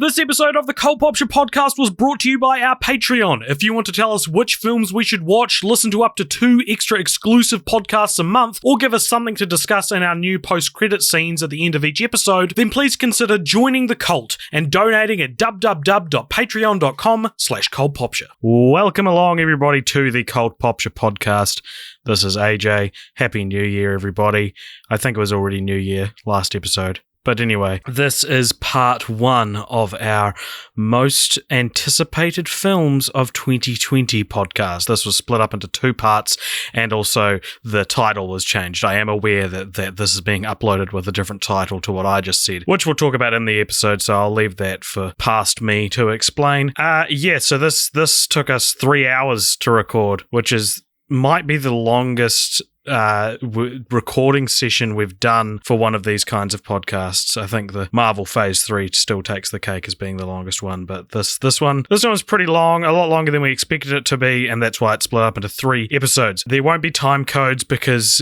This episode of the Popture podcast was brought to you by our Patreon. If you want to tell us which films we should watch, listen to up to 2 extra exclusive podcasts a month, or give us something to discuss in our new post-credit scenes at the end of each episode, then please consider joining the cult and donating at www.patreon.com/cultpopture. Welcome along, everybody, to the Popture podcast. This is AJ. Happy New Year, everybody. I think it was already New Year last episode. But anyway, this is part 1 of our most anticipated films of 2020 podcast. This was split up into 2 parts, and also the title was changed. I am aware that this is being uploaded with a different title to what I just said, which we'll talk about in the episode, so I'll leave that for past me to explain. So this took us 3 hours to record, which might be the longest recording session we've done for one of these kinds of podcasts. I think the Marvel Phase 3 still takes the cake as being the longest one, but this one was pretty long, a lot longer than we expected it to be, and that's why it's split up into 3 episodes. There won't be time codes because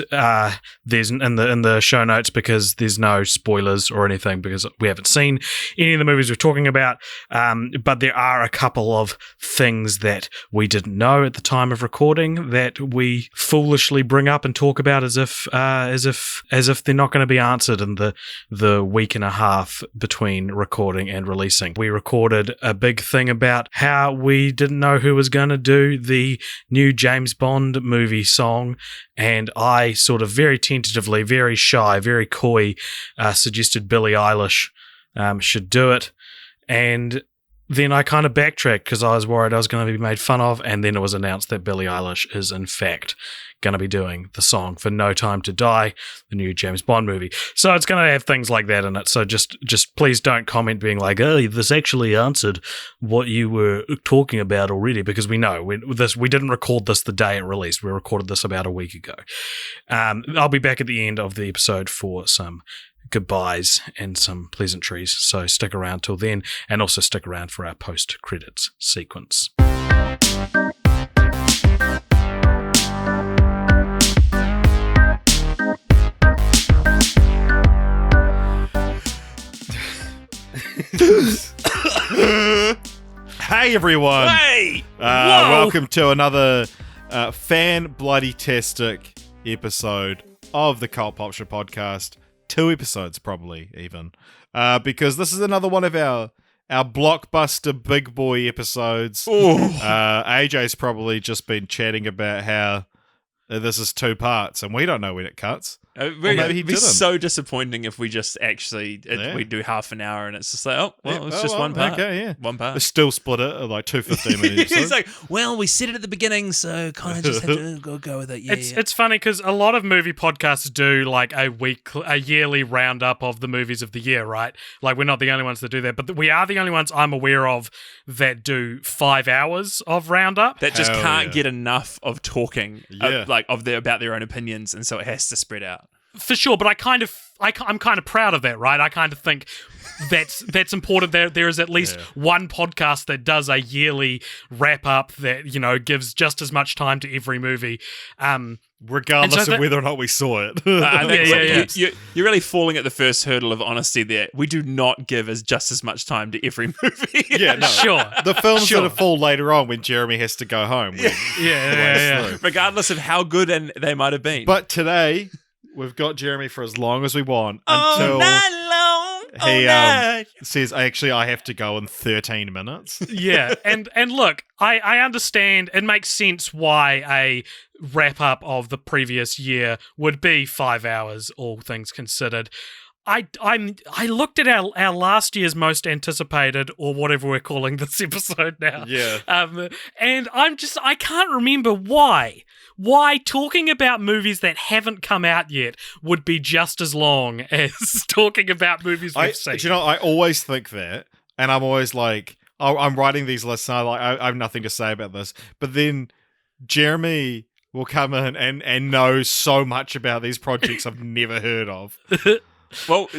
there's in the show notes, because there's no spoilers or anything, because we haven't seen any of the movies we're talking about, but there are a couple of things that we didn't know at the time of recording that we foolishly bring up and talk about as if they're not going to be answered in the week and a half between recording and releasing. We recorded a big thing about how we didn't know who was going to do the new James Bond movie song, and I sort of very tentatively, very shy, very coy, suggested Billie Eilish should do it, and then I kind of backtracked because I was worried I was going to be made fun of, and then it was announced that Billie Eilish is in fact going to be doing the song for No Time to Die, the new James Bond movie. So it's going to have things like that in it. So just please don't comment being like, oh, this actually answered what you were talking about already, because we know we didn't record this the day it released. We recorded this about a week ago. I'll be back at the end of the episode for some goodbyes and some pleasantries, so stick around till then, and also stick around for our post-credits sequence. Hey everyone! Hey! Welcome to another fan-bloody-tastic episode of the Popture podcast. 2 episodes, probably, even. Because this is another one of our blockbuster big boy episodes. AJ's probably just been chatting about how this is 2 parts, and we don't know when it cuts. It'd be so disappointing if we just actually we do half an hour and it's just like, it's just one part. Okay, yeah. One part. We still split it at like 2 15-minute episodes. It's like, well, we said it at the beginning, so kind of just have to go with it. It's funny because a lot of movie podcasts do like a yearly roundup of the movies of the year, right? Like, we're not the only ones that do that, but we are the only ones I'm aware of that do 5 hours of roundup. That just can't get enough of talking about their own opinions, and so it has to spread out. For sure, but I'm kind of proud of that, right? I kind of think that's important. There is at least one podcast that does a yearly wrap up that, gives just as much time to every movie, regardless of whether or not we saw it. You're really falling at the first hurdle of honesty there. We do not give just as much time to every movie. Sure. The films that fall later on when Jeremy has to go home. Regardless of how good they might have been. But today, we've got Jeremy for as long as we want until he says, actually, I have to go in 13 minutes. Yeah, and look, I understand. It makes sense why a wrap-up of the previous year would be 5 hours, all things considered. I looked at our last year's most anticipated, or whatever we're calling this episode now. Yeah. And I can't remember why talking about movies that haven't come out yet would be just as long as talking about movies we've seen. I always think that, and I'm always like, I'm writing these lists, and I have nothing to say about this. But then Jeremy will come in and know so much about these projects I've never heard of. Well,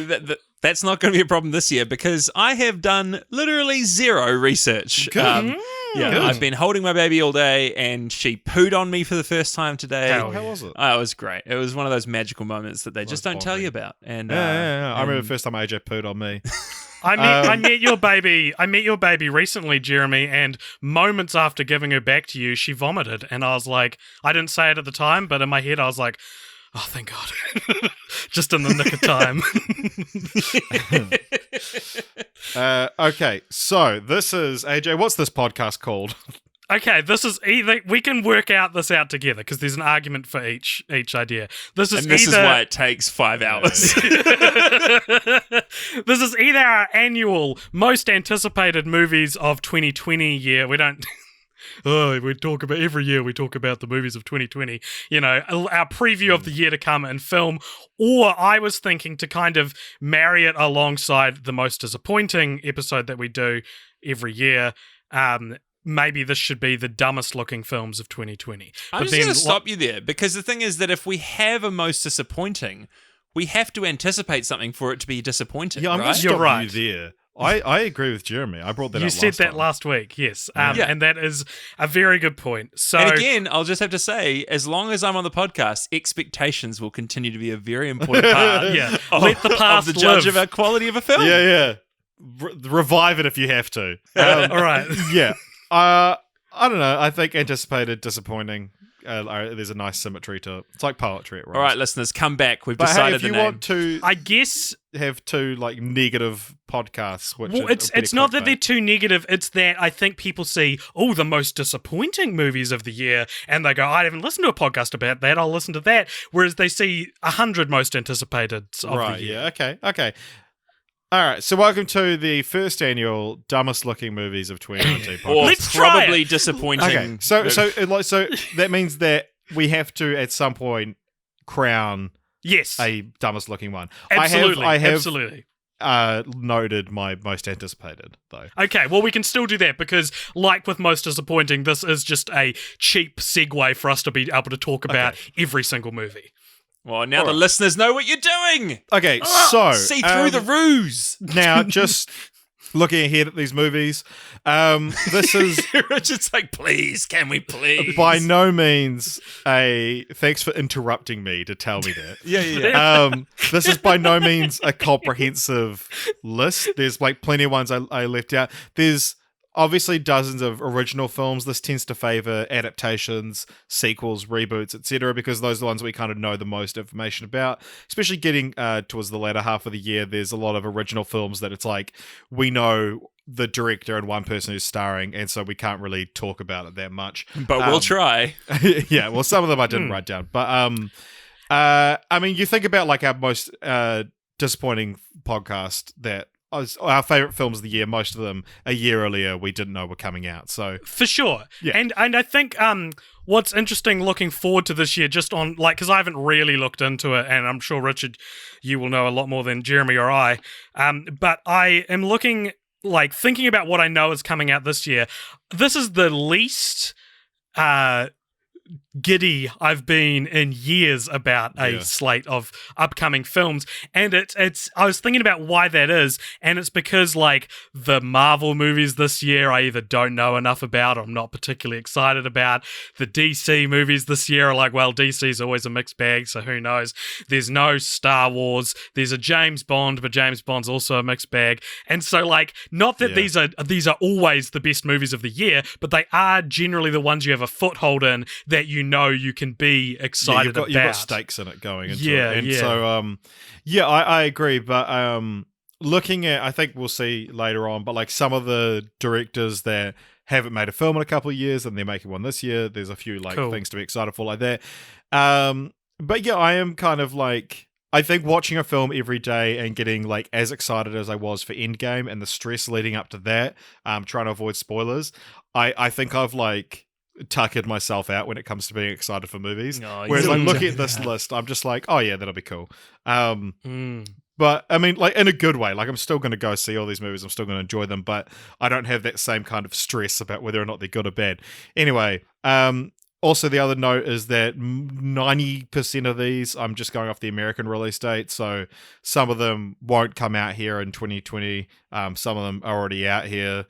that's not going to be a problem this year because I have done literally 0 research. Good. Good. I've been holding my baby all day, and she pooed on me for the first time today. How was it? Oh, it was great. It was one of those magical moments that they just don't tell you about. And I remember the first time AJ pooed on me. I met your baby. I met your baby recently, Jeremy, and moments after giving her back to you, she vomited, and I was like, I didn't say it at the time, but in my head, I was like, oh, thank God, just in the nick of time. Okay, so this is AJ. What's this podcast called? Okay, this is either we can work this out together because there's an argument for each idea. This is why it takes 5 hours. This is either our annual most anticipated movies of 2020 year. We don't. We talk about every year. We talk about the movies of 2020. You know, our preview of the year to come in film. Or I was thinking to kind of marry it alongside the most disappointing episode that we do every year. Maybe this should be the dumbest looking films of 2020. I'm just going to stop you there, because the thing is that if we have a most disappointing, we have to anticipate something for it to be disappointing. Yeah, I'm right? going to stop you there. I agree with Jeremy. I brought that up You said that time. last week, yes. And that is a very good point. So, and again, I'll just have to say, as long as I'm on the podcast, expectations will continue to be a very important part let the past of the judge live. of our quality of a film. Yeah. Revive it if you have to. All right. Yeah. I don't know. I think anticipated, disappointing. There's a nice symmetry to it. It's like poetry. It rhymes. All right, listeners, come back. We've But hey, decided if you the name. want to I guess have two like negative podcasts, which it's not that they're too negative. It's that I think people see, the most disappointing movies of the year, and they go, I haven't listened to a podcast about that. I'll listen to that. Whereas they see 100 most anticipated of the year. Yeah. Okay. All right, so welcome to the first annual dumbest looking movies of 2019 podcast. Or Let's try probably it. disappointing. Okay, so that means that we have to at some point crown Yes. a dumbest looking one. Absolutely. I have Absolutely. noted my most anticipated though. Okay, well, we can still do that because, like with most disappointing, this is just a cheap segue for us to be able to talk about every single movie. Well, now the listeners know what you're doing. Okay, so See through the ruse. now just looking ahead at these movies, this is Richard's like, please, can we please? by no means a thanks for interrupting me to tell me that. Yeah. This is by no means a comprehensive list. There's like plenty of ones I left out. There's obviously dozens of original films. This tends to favor adaptations, sequels, reboots, etc., because those are the ones we kind of know the most information about. Especially getting towards the latter half of the year, there's a lot of original films that it's like we know the director and one person who's starring, and so we can't really talk about it that much. But we'll try. Yeah, well, some of them I didn't write down, but I mean, you think about like our most disappointing podcast that our favorite films of the year, most of them a year earlier we didn't know were coming out. So For sure. Yeah. And I think what's interesting looking forward to this year, just on, like, because I haven't really looked into it, and I'm sure, Richard, you will know a lot more than Jeremy or I, but I am looking, like, thinking about what I know is coming out this year. This is the least giddy I've been in years about a slate of upcoming films, and it's I was thinking about why that is, and it's because like the Marvel movies this year I either don't know enough about or I'm not particularly excited about. The DC movies this year are like, well, DC's always a mixed bag, so who knows. There's no Star Wars, there's a James Bond, but James Bond's also a mixed bag, and so like not that these are always the best movies of the year, but they are generally the ones you have a foothold in that you know you can be excited about. You've got stakes in it going into Yeah, it. And yeah. so, I agree. But looking at, I think we'll see later on, but like some of the directors that haven't made a film in a couple of years and they're making one this year, there's a few like things to be excited for like that. But yeah, I am kind of like, I think watching a film every day and getting like as excited as I was for Endgame and the stress leading up to that, trying to avoid spoilers, I think I've like tuckered myself out when it comes to being excited for movies. Whereas like looking at this list, I'm just like, oh yeah, that'll be cool. But I mean, like in a good way, like I'm still going to go see all these movies. I'm still going to enjoy them, but I don't have that same kind of stress about whether or not they're good or bad. Anyway, also the other note is that 90% of these, I'm just going off the American release date. So some of them won't come out here in 2020. Some of them are already out here.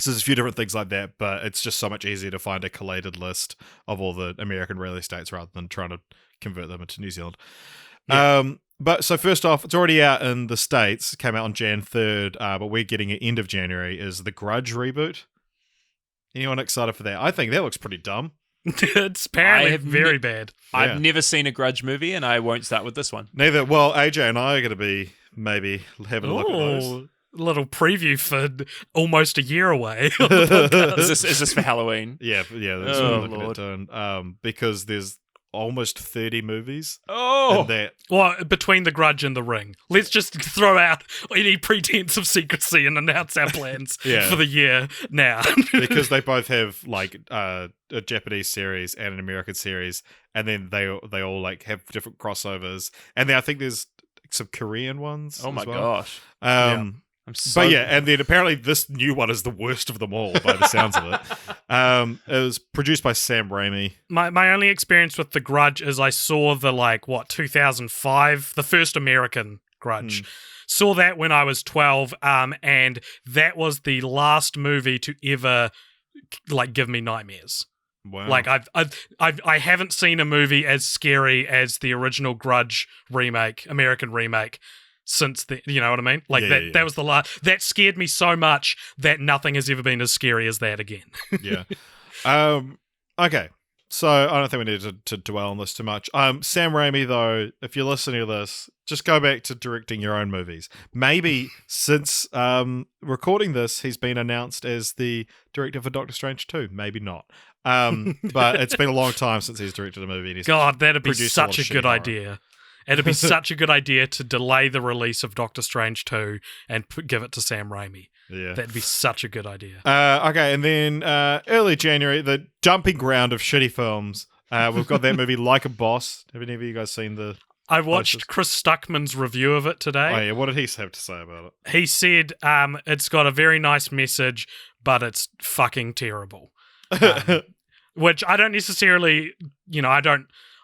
So there's a few different things like that, but it's just so much easier to find a collated list of all the American release dates rather than trying to convert them into New Zealand. But so first off, it's already out in the States. It came out on Jan 3rd, but we're getting it end of January, is the Grudge reboot. Anyone excited for that? I think that looks pretty dumb. It's apparently very bad. Yeah. I've never seen a Grudge movie, and I won't start with this one. Neither. Well, AJ and I are going to be maybe having a look at those. Little preview for almost a year away. Is this for Halloween? Yeah, that's what I'm looking at doing. Because there's almost 30 movies. Oh, that Well, between The Grudge and The Ring. Let's just throw out any pretense of secrecy and announce our plans for the year now. because they both have like a Japanese series and an American series, and then they all like have different crossovers, and then I think there's some Korean ones. oh my as well. gosh! I'm so. But yeah, and then apparently this new one is the worst of them all by the sounds of it. It was produced by Sam Raimi. My only experience with The Grudge is I saw the 2005, the first American Grudge. Saw that when I was 12, and that was the last movie to ever give me nightmares. Wow. Like I haven't seen a movie as scary as the original Grudge remake, American remake, since the, you know what I mean? That was the last. That scared me so much that nothing has ever been as scary as that again. Yeah. Okay. So I don't think we need to dwell on this too much. Sam Raimi, though, if you're listening to this, just go back to directing your own movies. Maybe since recording this, he's been announced as the director for Doctor Strange 2. Maybe not. But it's been a long time since he's directed a movie. And he's God, that'd be produced such a a good horror. idea. It'd be such a good idea to delay the release of Doctor Strange 2 and give it to Sam Raimi. Yeah. That'd be such a good idea. Okay, and then early January, the dumping ground of shitty films. We've got that movie Like a Boss. Have any of you guys seen the... I watched Chris Stuckman's review of it today. Oh yeah, what did he have to say about it? He said it's got a very nice message, but it's fucking terrible. Which I don't necessarily,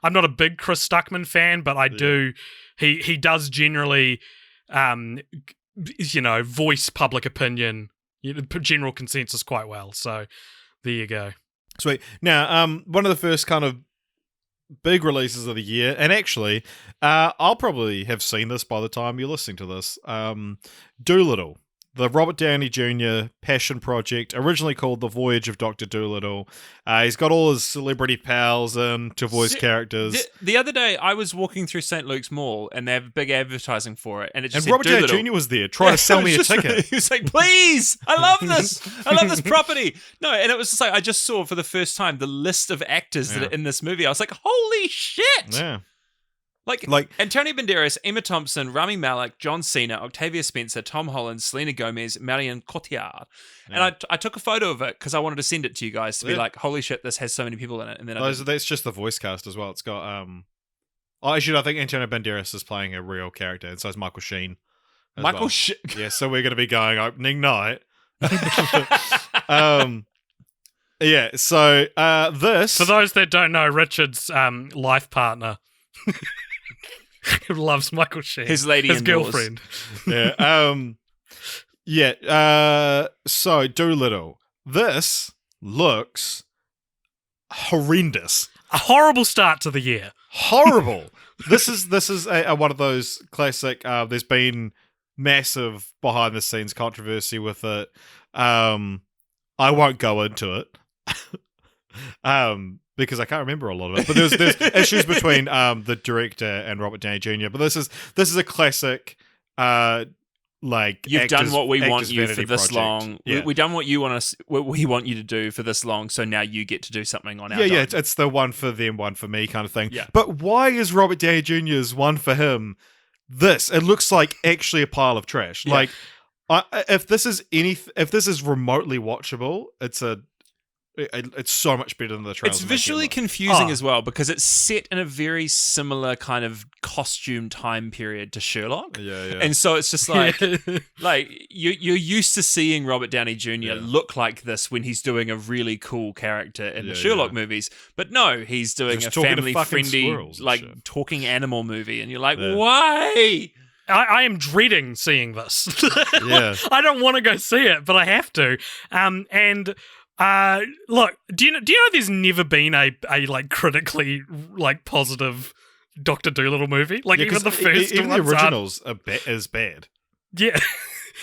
I'm not a big Chris Stuckman fan, but I do. He does generally, voice public opinion, general consensus quite well. So there you go. Sweet. Now, one of the first kind of big releases of the year, and actually, I'll probably have seen this by the time you're listening to this. Dolittle. The Robert Downey Jr. passion project, originally called The Voyage of Dr. Dolittle. He's got all his celebrity pals in to voice characters. The other day, I was walking through St. Luke's Mall, and they have big advertising for it, and it just and said Robert Dolittle. Downey Jr. was there trying to sell me a ticket. He was like, please, I love this. I love this property. No, and it was just like, I just saw for the first time the list of actors that are in this movie. I was like, holy shit. Yeah. Like Antonio Banderas, Emma Thompson, Rami Malek, John Cena, Octavia Spencer, Tom Holland, Selena Gomez, Marion Cotillard. And I took a photo of it because I wanted to send it to you guys to be like, holy shit, this has so many people in it. And then that's just the voice cast as well. It's got I think Antonio Banderas is playing a real character, and so is Michael Sheen. Michael Sheen. Yeah, so we're going to be going opening night. Yeah, so this... For those that don't know, Richard's life partner loves Michael Sheen. His lady his girlfriend. Yeah. So Dolittle. This looks horrendous. A horrible start to the year. Horrible. This is a one of those classic. There's been massive behind the scenes controversy with it. I won't go into it. Because I can't remember a lot of it. But there's issues between the director and Robert Downey Jr. But this is a classic you've done what we want you for this project. long. Yeah. We've done what we want you to do for this long, so now you get to do something on our dime. Yeah, it's the one for them, one for me kind of thing. Yeah. But why is Robert Downey Jr.'s one for him this? It looks like actually a pile of trash. Yeah. Like if this is remotely watchable, it's so much better than the trailers. It's visually confusing as well because it's set in a very similar kind of costume time period to Sherlock. Yeah. And so it's just like you're used to seeing Robert Downey Jr. look like this when he's doing a really cool character in the Sherlock movies. But no, he's doing just a talking to family-friendly, fucking talking animal movie. And you're like, why? I am dreading seeing this. Yeah. I don't want to go see it, but I have to. Look, do you know there's never been a critically positive Dr. Dolittle movie. Like, even the first even the ones originals is bad. Yeah.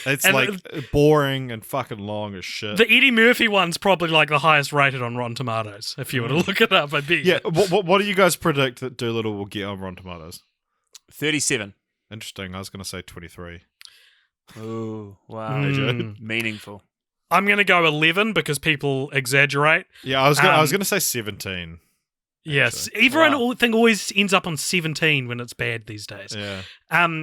It's And like boring and fucking long as shit. The Eddie Murphy one's probably like the highest rated on Rotten Tomatoes. If you were to look it up, I bet. Yeah. What do you guys predict that Dolittle will get on Rotten Tomatoes? 37. Interesting. I was going to say 23. Oh, wow. Meaningful. I'm going to go 11 because people exaggerate. Yeah, I was going to say 17. Yes, actually. everything always ends up on 17 when it's bad these days. Yeah.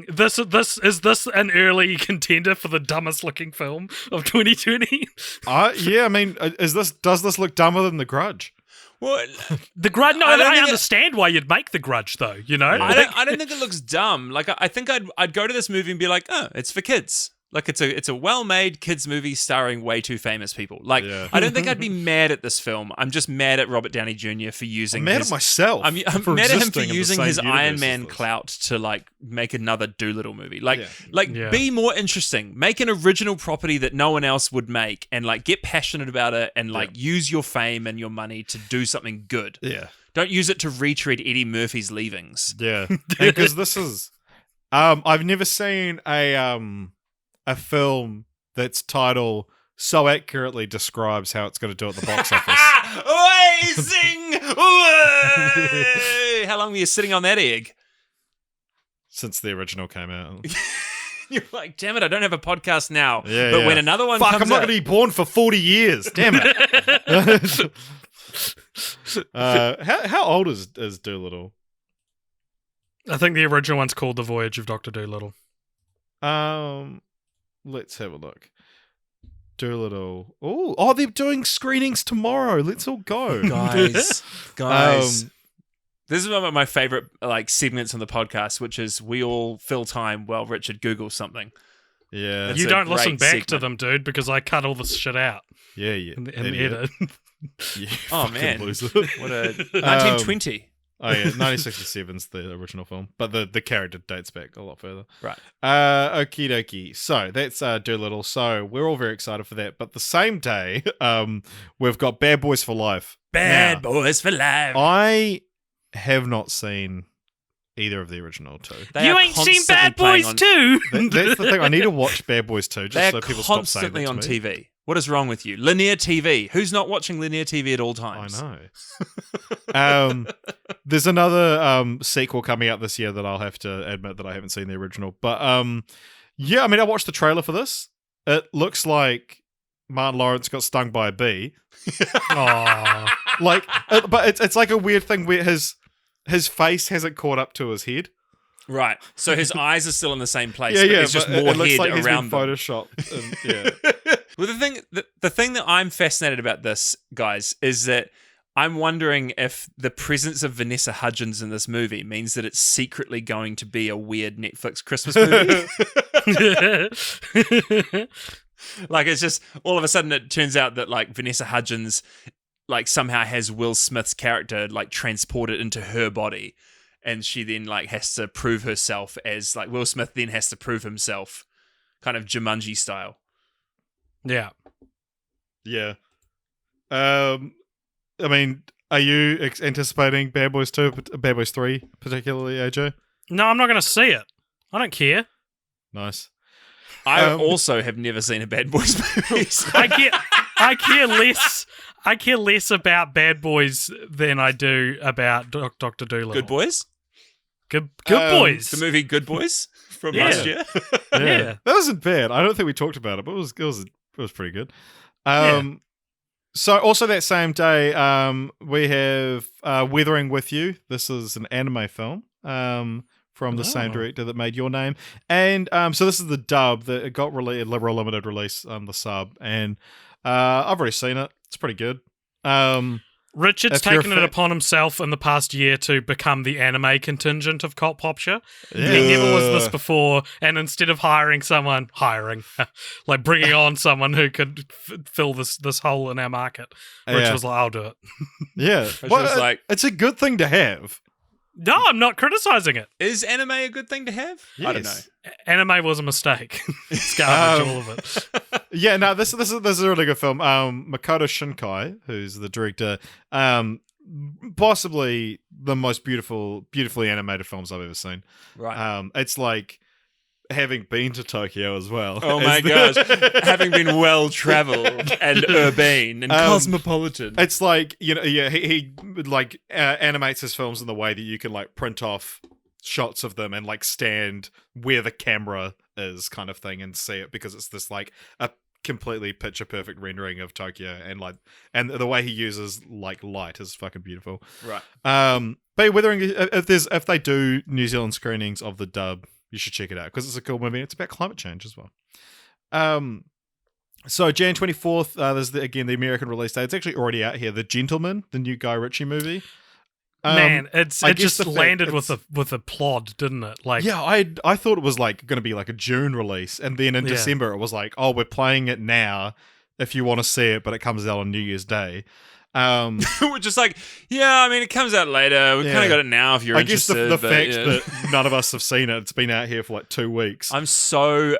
This is an early contender for the dumbest looking film of 2020? Yeah, I mean, does this look dumber than The Grudge? Well, The Grudge. No, I understand why you'd make The Grudge, though. You know, Yeah. I don't think it looks dumb. Like, I think I'd go to this movie and be like, oh, it's for kids. Like, it's a well-made kids movie starring way too famous people. Like, Yeah. I don't think I'd be mad at this film. I'm just mad at Robert Downey Jr. for using. I'm mad at myself. I'm for mad at him for existing in the using same his universe Iron as Man this. clout to like make another Doolittle movie. Like, Yeah. be more interesting. Make an original property that no one else would make, and like get passionate about it, and like use your fame and your money to do something good. Yeah. Don't use it to retread Eddie Murphy's Leavings. Yeah. Because this is, I've never seen a film that's title so accurately describes how it's going to do at the box office. Amazing! How long were you sitting on that egg? Since the original came out. You're like, damn it, I don't have a podcast now. Yeah, but yeah. when another one Fuck, comes I'm not out, going to be born for 40 years. Damn it. How old is Doolittle? I think the original one's called The Voyage of Dr. Dolittle. Let's have a look. Doolittle. Oh, they're doing screenings tomorrow. Let's all go. guys. This is one of my favorite like segments on the podcast, which is we all fill time while Richard Googles something. Yeah. It's You a don't listen great back to segment. them, dude, because I cut all this shit out Yeah. in the Idiot. edit. You Oh fucking man, loser. what a 1920. Oh yeah, 1967's the original film, but the character dates back a lot further. Right. Okie dokie. So that's Doolittle. So we're all very excited for that. But the same day, we've got Bad Boys for Life. Bad Now, Boys for Life. I have not seen either of the original two. They You are ain't seen constantly Bad playing Boys on- 2? That's the thing. I need to watch Bad Boys 2 just They're so people stop saying constantly that on to me. TV. What is wrong with you? Linear TV. Who's not watching linear TV at all I times? know. There's another sequel coming out this year that I'll have to admit that I haven't seen the original. But yeah, I mean, I watched the trailer for this. It looks like Martin Lawrence got stung by a bee. Aw. Like, but it's like a weird thing where his face hasn't caught up to his head. Right. So his eyes are still in the same place. Yeah, but yeah. There's just but more it looks head like he's been around them. photoshopped. And, yeah. Well, the thing that I'm fascinated about this, guys, is that I'm wondering if the presence of Vanessa Hudgens in this movie means that it's secretly going to be a weird Netflix Christmas movie. Like, it's just all of a sudden it turns out that like Vanessa Hudgens like somehow has Will Smith's character like transported into her body, and she then like has to prove herself as like Will Smith then has to prove himself, kind of Jumanji style. Yeah. Yeah. I mean, are you anticipating Bad Boys 2, Bad Boys 3 particularly, AJ? No, I'm not going to see it. I don't care. Nice. I also have never seen a Bad Boys movie. So. I care less about Bad Boys than I do about Dr. Dolittle. Good Boys? Good Boys. The movie Good Boys from Yeah. last year? Yeah. That wasn't bad. I don't think we talked about it, but it was pretty good. Yeah. So also that same day, we have Weathering With You. This is an anime film from the same director that made Your Name. And so this is the dub that it got limited release on the sub. And I've already seen it. It's pretty good. Richard's if you're taken it upon himself in the past year to become the anime contingent of Cult Popture. Yeah. He never was this before, and instead of bringing on someone who could fill this hole in our market, Rich was like, I'll do it. Yeah. was like- it's a good thing to have. No, I'm not criticizing it. Is anime a good thing to have? I don't know. Yes. Anime was a mistake. It's garbage, all of it. Yeah, no, this is a really good film. Makoto Shinkai, who's the director, possibly the most beautifully animated films I've ever seen. Right. It's like having been to Tokyo as well. Oh my gosh. Having been well-traveled and urbane and cosmopolitan. It's like, he like animates his films in the way that you can like print off shots of them and like stand where the camera is kind of thing and see it, because it's this like a completely picture perfect rendering of Tokyo, and the way he uses like light is fucking beautiful. Right. But if they do New Zealand screenings of the dub, you should check it out because it's a cool movie. It's about climate change as well. So Jan 24th, there's the American release date. It's actually already out here. The Gentleman, the new Guy Ritchie movie. Man, it just landed with a plod, didn't it? Like, yeah, I thought it was like going to be like a June release, and then in December it was like, oh, we're playing it now if you want to see it, but it comes out on New Year's Day. We're just like, yeah, I mean, it comes out later. We've kind of got it now if you're interested. I guess the fact that none of us have seen it, it's been out here for like 2 weeks. I'm so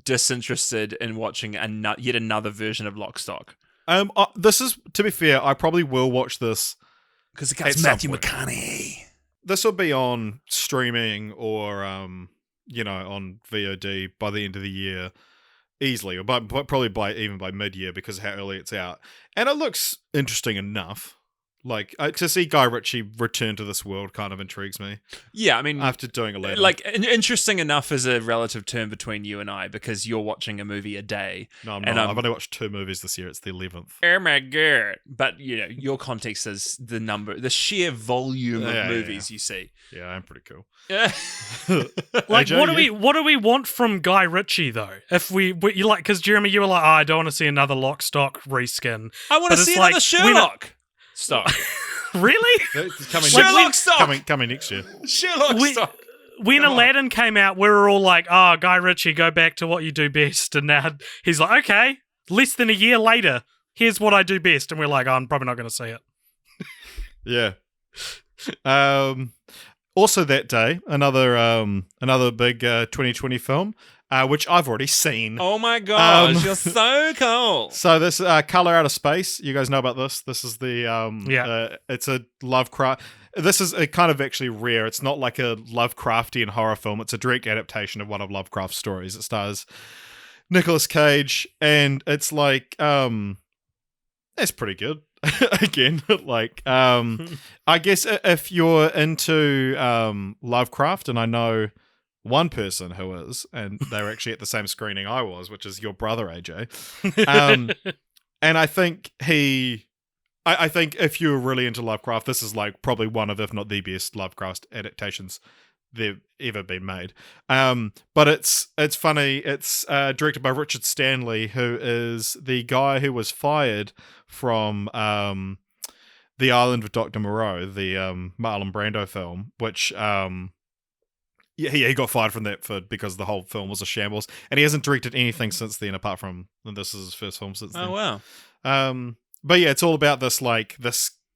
disinterested in watching yet another version of Lock, Stock. This is, to be fair, I probably will watch this. Because it got Matthew McConaughey. This will be on streaming or, on VOD by the end of the year. Easily, or probably by mid-year because of how early it's out. And it looks interesting enough. Like, to see Guy Ritchie return to this world kind of intrigues me. Yeah, I mean... After doing a later. Like, interesting enough is a relative term between you and I because you're watching a movie a day. No, I'm not. I've only watched 2 movies this year. It's the 11th. Oh my God. But, your context is the sheer volume of movies you see. Yeah, I'm pretty cool. Yeah. Like, what do we want from Guy Ritchie, though? If we like, because Jeremy, you were like, I don't want to see another Lock, Stock reskin. I want to see another Sherlock. Stock. Really? Sherlock Stock. Coming next year. Sherlock Stock. When Aladdin came out, we were all like, Guy Ritchie, go back to what you do best. And now he's like, okay, less than a year later, here's what I do best. And we're like, I'm probably not going to see it. Yeah. Also that day, another big 2020 film, which I've already seen. Oh my gosh, you're so cool. So this Color Out of Space, you guys know about this? This is the it's a Lovecraft. This is a kind of actually rare. It's not like a Lovecraftian horror film. It's a direct adaptation of one of Lovecraft's stories. It stars Nicolas Cage, and it's like it's pretty good. Again, like I guess if you're into Lovecraft, and I know one person who is, and they were actually at the same screening I was, which is your brother AJ. And I think I think if you're really into Lovecraft, this is like probably one of, if not the best Lovecraft adaptations they've ever been made. But it's funny. It's directed by Richard Stanley, who is the guy who was fired from The Island of Dr. Moreau, the Marlon Brando film, which he got fired from that because the whole film was a shambles, and he hasn't directed anything since then, apart from this is his first film since then. Oh wow! But yeah, it's all about this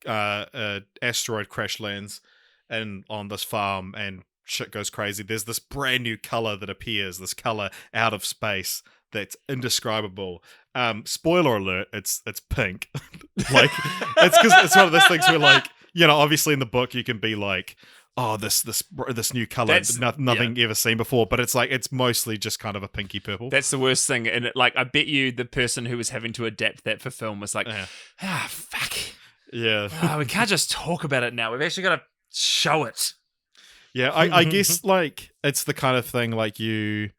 asteroid crash lands and on this farm, and shit goes crazy. There's this brand new color that appears, this color out of space that's indescribable. Spoiler alert, it's pink. Like, it's because it's one of those things where, like, obviously in the book you can be like, oh, this new color, nothing ever seen before, but it's like, it's mostly just kind of a pinky purple. That's the worst thing, and I bet you the person who was having to adapt that for film was like, fuck. Yeah. We can't just talk about it now. We've actually got to show it. Yeah, I guess, like, it's the kind of thing, like, you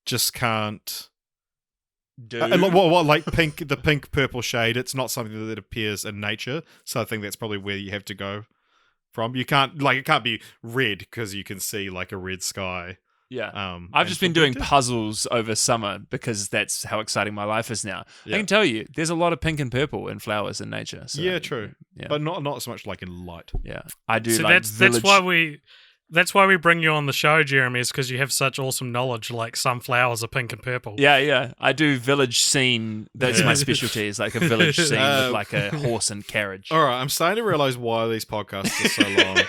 just can't do. Like the pink purple shade, it's not something that appears in nature, so I think that's probably where you have to go from. You can't, like, it can't be red because you can see, like, a red sky. Yeah. I've just been doing puzzles over summer because that's how exciting my life is now. Yeah. I can tell you, there's a lot of pink and purple in flowers in nature. So, yeah, true. Yeah. But not so much like in light. Yeah. I do. So like that's why we bring you on the show, Jeremy, is because you have such awesome knowledge. Like, some flowers are pink and purple. Yeah. I do village scene. That's my specialty. Is like a village scene with like a horse and carriage. All right, I'm starting to realize why these podcasts are so long.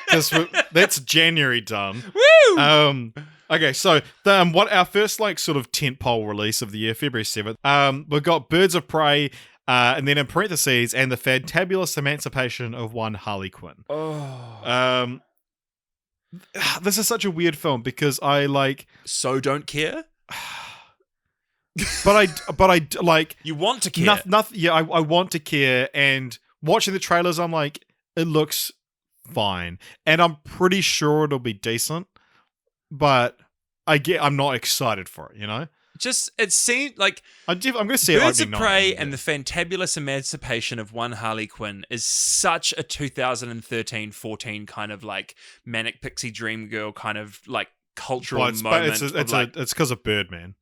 Because that's January done. Woo! Okay, so what our first, like, sort of tentpole release of the year, February 7th. We've got Birds of Prey. And then in parentheses, and the fantabulous emancipation of one Harley Quinn. Oh. This is such a weird film because I like. So don't care? But I like. You want to care. Nothing. Yeah, I want to care. And watching the trailers, I'm like, it looks fine, and I'm pretty sure it'll be decent. But I'm not excited for it. You know. Just, it seemed like I'm going to see Birds it. of Prey and the fantabulous emancipation of one Harley Quinn is such a 2013-14 kind of like manic pixie dream girl kind of like cultural moment. It's because of Birdman.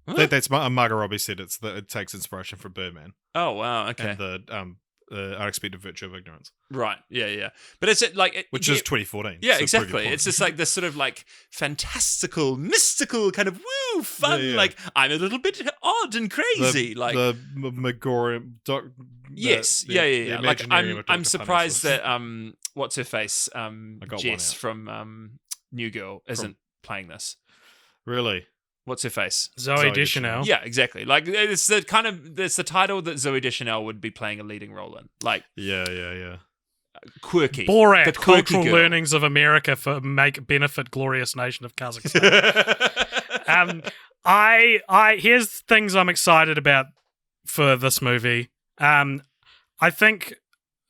That's Margot Robbie said it takes inspiration from Birdman. Oh wow, okay. And the unexpected virtue of ignorance. Right, yeah. But it's like... Which is 2014. Yeah, so exactly. It's just like this sort of like fantastical, mystical kind of woo, fun, yeah. like I'm a little bit odd and crazy. The Megorium... Yes, yeah. Like I'm surprised that what's her face? Jess from New Girl isn't playing this. Really? What's her face? Zoe Deschanel. Yeah, exactly. Like it's the title that Zoe Deschanel would be playing a leading role in. Like yeah. Quirky. Borat, the quirky Cultural girl. Learnings of America for Make Benefit Glorious Nation of Kazakhstan. Here's things I'm excited about for this movie. I think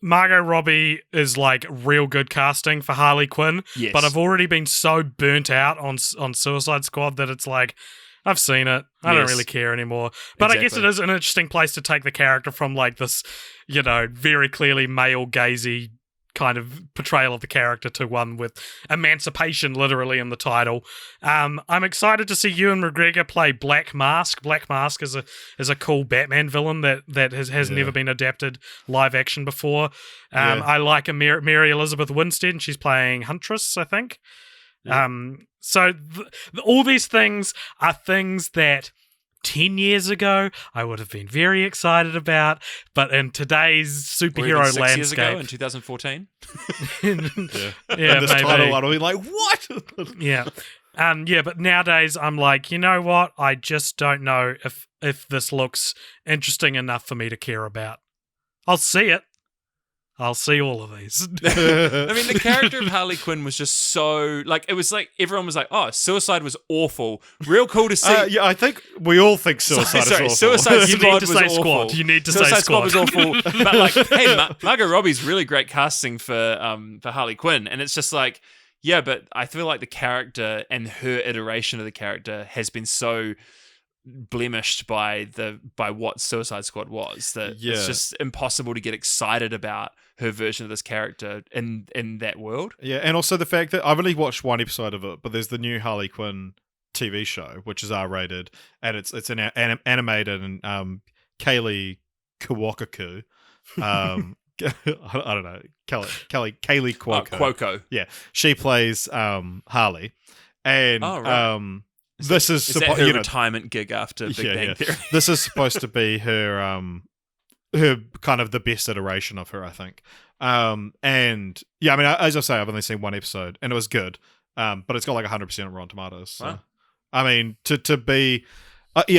Margot Robbie is like real good casting for Harley Quinn, yes. But I've already been so burnt out on Suicide Squad that it's like, I've seen it. I don't really care anymore. But I guess it is an interesting place to take the character from like this, very clearly male gazy kind of portrayal of the character to one with emancipation literally in the title. I'm excited to see Ewan McGregor play Black Mask. Black Mask is a cool Batman villain that has never been adapted live action before. I like Mary Elizabeth Winstead. She's playing Huntress, I think. Yeah. So all these things are things that 10 years ago I would have been very excited about, but in today's superhero 6 landscape, years ago in 2014, yeah, this title I'd be like, what? But nowadays I'm like, you know what? I just don't know if this looks interesting enough for me to care about. I'll see it. I'll see all of these. I mean, the character of Harley Quinn was just so... Like, it was like, everyone was like, oh, Suicide was awful. Real cool to see. Yeah, I think we all think Suicide is awful. Suicide Squad was awful. Squad. You need to Suicide say Squad. was awful. But like, hey, Margot Robbie's really great casting for Harley Quinn. And it's just like, yeah, but I feel like the character and her iteration of the character has been so blemished by what Suicide Squad was that it's just impossible to get excited about her version of this character in that world. Yeah, and also the fact that I've only watched one episode of it, but there's the new Harley Quinn TV show, which is R-rated, and it's an animated, and Kaylee Cuoco, I don't know, Kaylee Cuoco. Cuoco. Yeah, she plays Harley, and this is that her retirement gig after Big Bang Theory? This is supposed to be her kind of the best iteration of her, I think. And yeah, I mean, as I say, I've only seen one episode, and it was good. But it's got like 100% on Rotten Tomatoes. So. Wow. I mean, to be,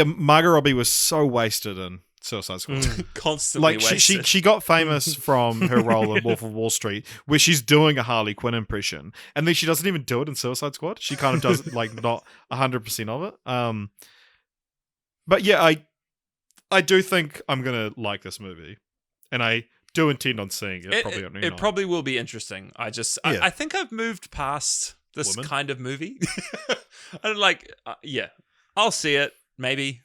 Margot Robbie was so wasted in Suicide Squad. Constantly like wasted. she got famous from her role in Wolf of Wall Street, where she's doing a Harley Quinn impression, and then she doesn't even do it in Suicide Squad. She kind of does like not 100% of it. But yeah, I do think I'm gonna like this movie, and I do intend on seeing it. It probably will be interesting. I think I've moved past this kind of movie. I don't like. I'll see it. Maybe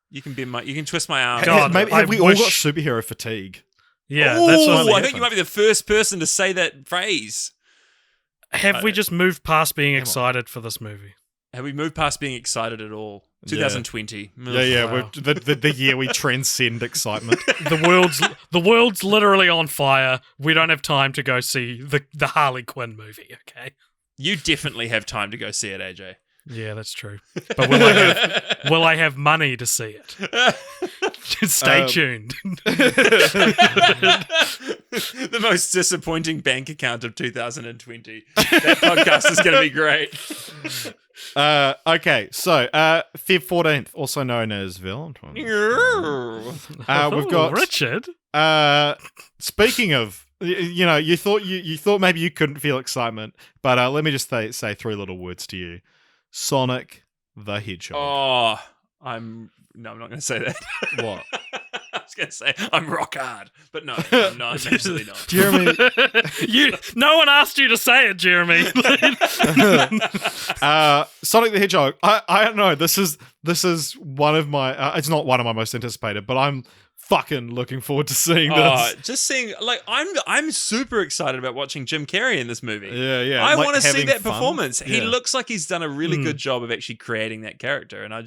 you can twist my arm. God, maybe have we all got superhero fatigue? Yeah, that's what I think you might be the first person to say that phrase. Have we just moved past being excited for this movie? Have we moved past being excited at all? 2020. Yeah. Wow. The year we transcend excitement. The world's literally on fire. We don't have time to go see the Harley Quinn movie. Okay. You definitely have time to go see it, AJ. Yeah, that's true. But will I have money to see it? Stay tuned. The most disappointing bank account of 2020. That podcast is going to be great. Okay, so Feb 14th, also known as Valentine's. We've got Richard. Speaking of, you thought maybe you couldn't feel excitement, but let me just say three little words to you: Sonic the Hedgehog. Oh, I'm not going to say that. What? I was going to say I'm rock hard, but no, I'm not. I'm absolutely not. Jeremy, no one asked you to say it, Jeremy. Sonic the Hedgehog. I don't know. This is one of my. It's not one of my most anticipated, but I'm fucking looking forward to seeing this. Just seeing, like, I'm super excited about watching Jim Carrey in this movie. Yeah. I like want to see having that fun. performance. He Yeah. looks like he's done a really good job of actually creating that character, and I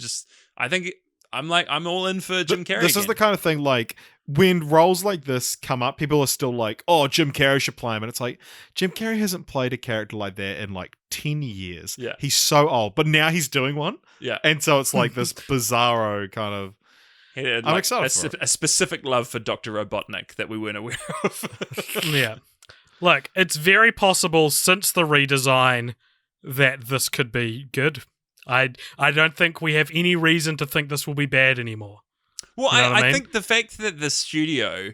think I'm all in for Jim Carrey. This is the kind of thing, like, when roles like this come up, people are still like, oh, Jim Carrey should play him. And it's like, Jim Carrey hasn't played a character like that in like 10 years. Yeah. He's so old, but now he's doing one. Yeah. And so it's like this bizarro kind of. He had, I'm excited for it. a specific love for Dr. Robotnik that we weren't aware of. Yeah. Look, it's very possible since the redesign that this could be good. I don't think we have any reason to think this will be bad anymore. Well, You know what I I mean? think the fact that the studio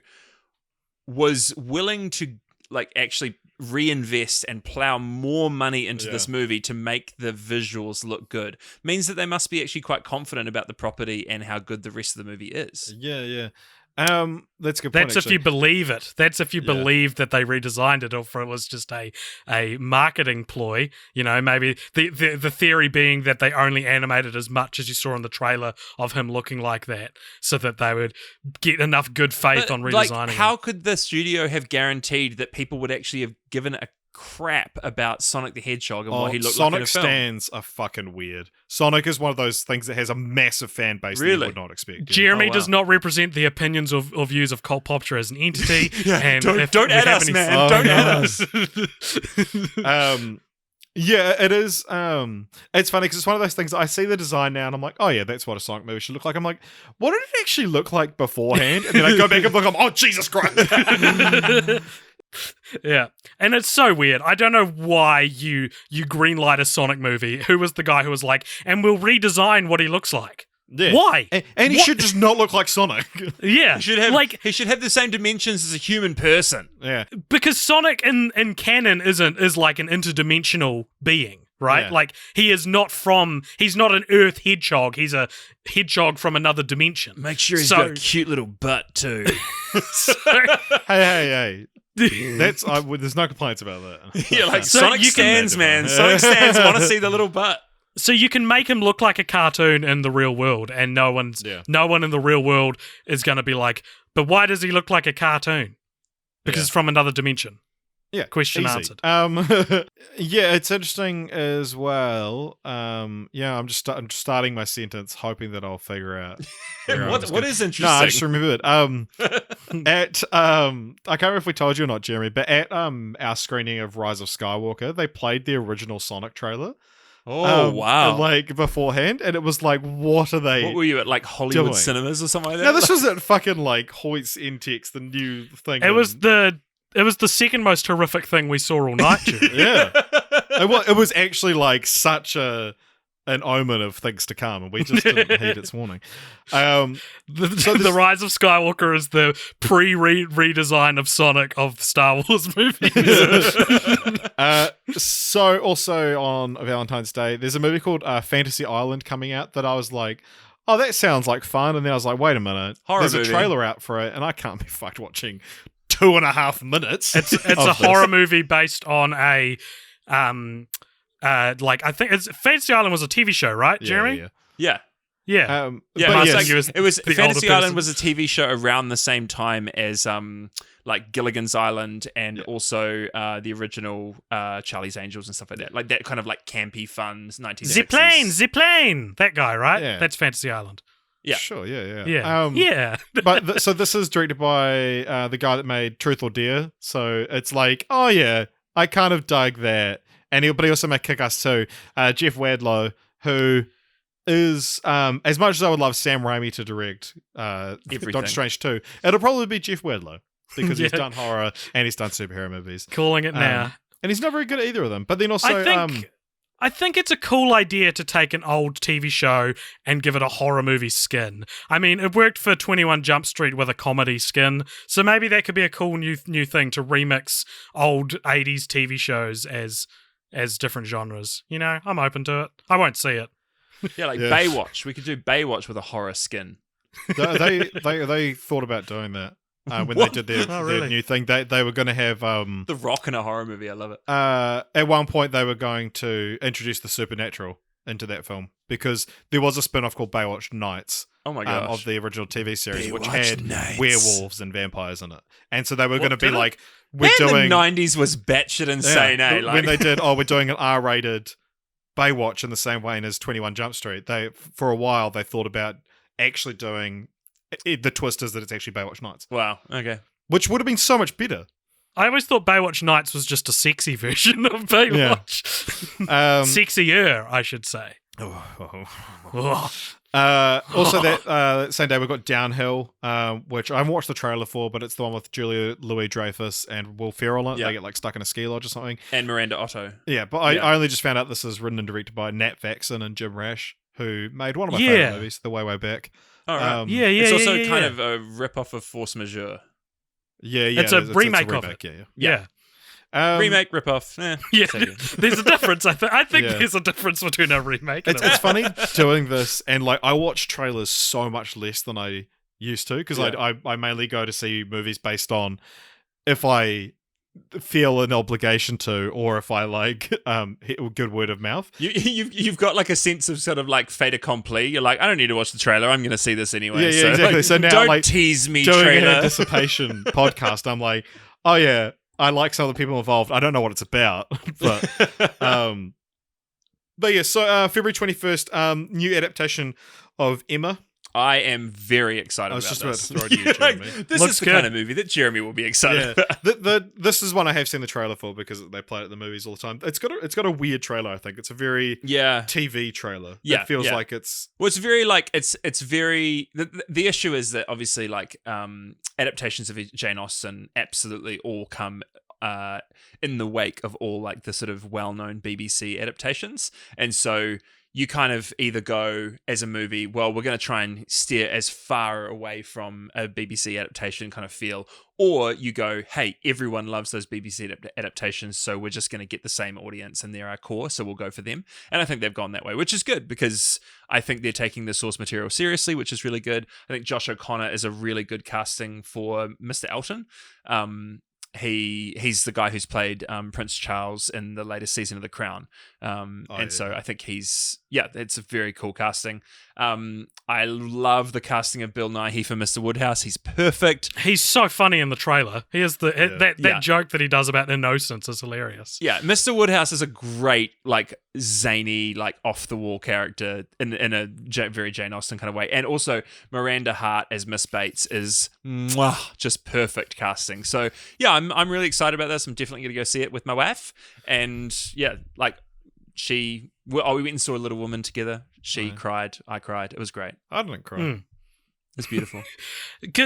was willing to like actually reinvest and plow more money into this movie to make the visuals look good means that they must be actually quite confident about the property and how good the rest of the movie is. Yeah. That's a good point. That's if you believe it. That's if you Yeah. believe that they redesigned it, or if it was just a marketing ploy. Maybe the theory being that they only animated as much as you saw in the trailer of him looking like that, so that they would get enough good faith But, on like, redesigning. how could the studio have guaranteed that people would actually have given a crap about Sonic the Hedgehog and what he looked Sonic like in a film? stands are fucking weird. Sonic is one of those things that has a massive fan base that you Really? would not expect. Jeremy Oh, wow. does not represent the opinions or views of Cult Popture as an entity. and if don't we add have us, any- man. Oh, Don't no. add us. Yeah, it is. It's funny because it's one of those things. I see the design now, and I'm like, oh yeah, that's what a Sonic movie should look like. I'm like, what did it actually look like beforehand? And then I go back and look, I'm, oh Jesus Christ! Yeah, and it's so weird. I don't know why you greenlight a Sonic movie. Who was the guy who was like, and we'll redesign what he looks like? Yeah. Why? And he What? should just not look like Sonic. Yeah, He should have like, he should have the same dimensions as a human person. Yeah. because Sonic in canon is like an interdimensional being, right? Yeah. Like he's not an Earth hedgehog. He's a hedgehog from another dimension. Make sure he's got a cute little butt too. Hey. That's there's no complaints about that. Yeah, like So Sonic you can- stands, man. Sonic stands want to see the little butt. So you can make him look like a cartoon in the real world, and no one in the real world is going to be like, but why does he look like a cartoon? Because it's from another dimension. Yeah, Question easy. answered. Yeah, it's interesting as well. Yeah, I'm just starting my sentence, hoping that I'll figure out. What is interesting? No, I just remembered. At I can't remember if we told you or not, Jeremy, but at our screening of Rise of Skywalker, they played the original Sonic trailer. Wow! Like beforehand, and it was like, what are they? What were you at, like Hollywood doing? cinemas or something like that? No, this was at fucking like Hoyt's Intex, the new thing. It was the second most horrific thing we saw all night. Dude. Yeah. It was actually like such an omen of things to come, and we just didn't heed its warning. The Rise of Skywalker is the redesign of Sonic of Star Wars movies. So also on Valentine's Day, there's a movie called Fantasy Island coming out that I was like, oh, that sounds like fun. And then I was like, wait a minute. Horror there's movie. a trailer out for it, and I can't be fucked watching 2.5 minutes. It's a horror movie based on a like I think it's Fantasy Island was a TV show, right, Jeremy? Yeah. yeah. Yeah. Yeah, but it was yes, like, it was the Fantasy older Island person. was a TV show around the same time as like Gilligan's Island and also the original Charlie's Angels and stuff like that. Like that kind of like campy fun 1960s. Zipplane, that guy, right? Yeah. That's Fantasy Island. Yeah. Sure, yeah. Yeah. But so this is directed by the guy that made Truth or Dare. So it's like, oh yeah, I kind of dug that. But he also made Kick-Ass too. Jeff Wadlow, who is as much as I would love Sam Raimi to direct Everything. Doctor Strange 2, it'll probably be Jeff Wedlow because he's Yeah. done horror and he's done superhero movies. Calling it now. And he's not very good at either of them. But then also I think it's a cool idea to take an old TV show and give it a horror movie skin. I mean, it worked for 21 Jump Street with a comedy skin, so maybe that could be a cool new thing to remix old 80s TV shows as different genres. You know, I'm open to it. I won't see it. Yeah, like Baywatch. We could do Baywatch with a horror skin. they thought about doing that. When they did their new thing, they were going to have The Rock in a horror movie. I love it. at one point they were going to introduce the supernatural into that film because there was a spin-off called Baywatch Nights. Oh my gosh. Of the original TV series, which Baywatch had Nights. werewolves and vampires in it, and so they were going to be did it? like, we're And doing the 90s was batshit insane, eh? when they did, we're doing an R-rated Baywatch in the same way as 21 Jump Street. They for a while they thought about actually doing the twist is that it's actually Baywatch Nights, Wow. Okay. which would have been so much better. I always thought Baywatch Nights was just a sexy version of Baywatch. Sexier, I should say. Oh. Also, that same day we got Downhill, which I haven't watched the trailer for, but it's the one with Julia Louis-Dreyfus and Will Ferrell in it. Yeah. They get like stuck in a ski lodge or something. And Miranda Otto. Yeah, but I only just found out this is written and directed by Nat Faxon and Jim Rash, who made one of my favorite movies, The Way Back. All right. It's also kind of a rip-off of Force Majeure. Yeah. It's a remake of it. Yeah. Remake, rip-off. Yeah, take it. there's a difference. I think Yeah. there's a difference between a remake and It's funny doing this, and like I watch trailers so much less than I used to because I mainly go to see movies based on if I feel an obligation to, or if I like hit a good word of mouth. You've got like a sense of sort of like fait accompli. You're like, I don't need to watch the trailer. I'm going to see this anyway. Yeah, so, exactly. Like, So now, don't like, tease me, doing an trailer. anticipation podcast, I'm like, oh yeah, I like some of the people involved. I don't know what it's about, but yeah. So February 21st, new adaptation of Emma. I am very excited I was about just about this. to throw it to you, Jeremy. This Looks is the good. kind of movie that Jeremy will be excited Yeah, about. this is one I have seen the trailer for because they play it at the movies all the time. It's got a weird trailer. I think it's a very Yeah. TV trailer. Yeah, It feels yeah. like it's Well, it's very like it's very the issue is that obviously like adaptations of Jane Austen absolutely all come in the wake of all like the sort of well-known BBC adaptations, and so you kind of either go as a movie, well, we're going to try and steer as far away from a BBC adaptation kind of feel, or you go, hey, everyone loves those BBC adaptations, so we're just going to get the same audience and they're our core, so we'll go for them. And I think they've gone that way, which is good because I think they're taking the source material seriously, which is really good. I think Josh O'Connor is a really good casting for Mr. Elton. He's the guy who's played Prince Charles in the latest season of The Crown, so I think it's a very cool casting. I love the casting of Bill Nighy for Mr. Woodhouse. He's perfect. He's so funny in the trailer. He has that joke that he does about innocence is hilarious. Yeah, Mr. Woodhouse is a great, like, zany, like, off-the-wall character in a very Jane Austen kind of way. And also, Miranda Hart as Miss Bates is just perfect casting. So, yeah, I'm really excited about this. I'm definitely going to go see it with my wife. And, yeah, like, we went and saw Little Woman together. She cried. I cried. It was great. I didn't cry. It's beautiful.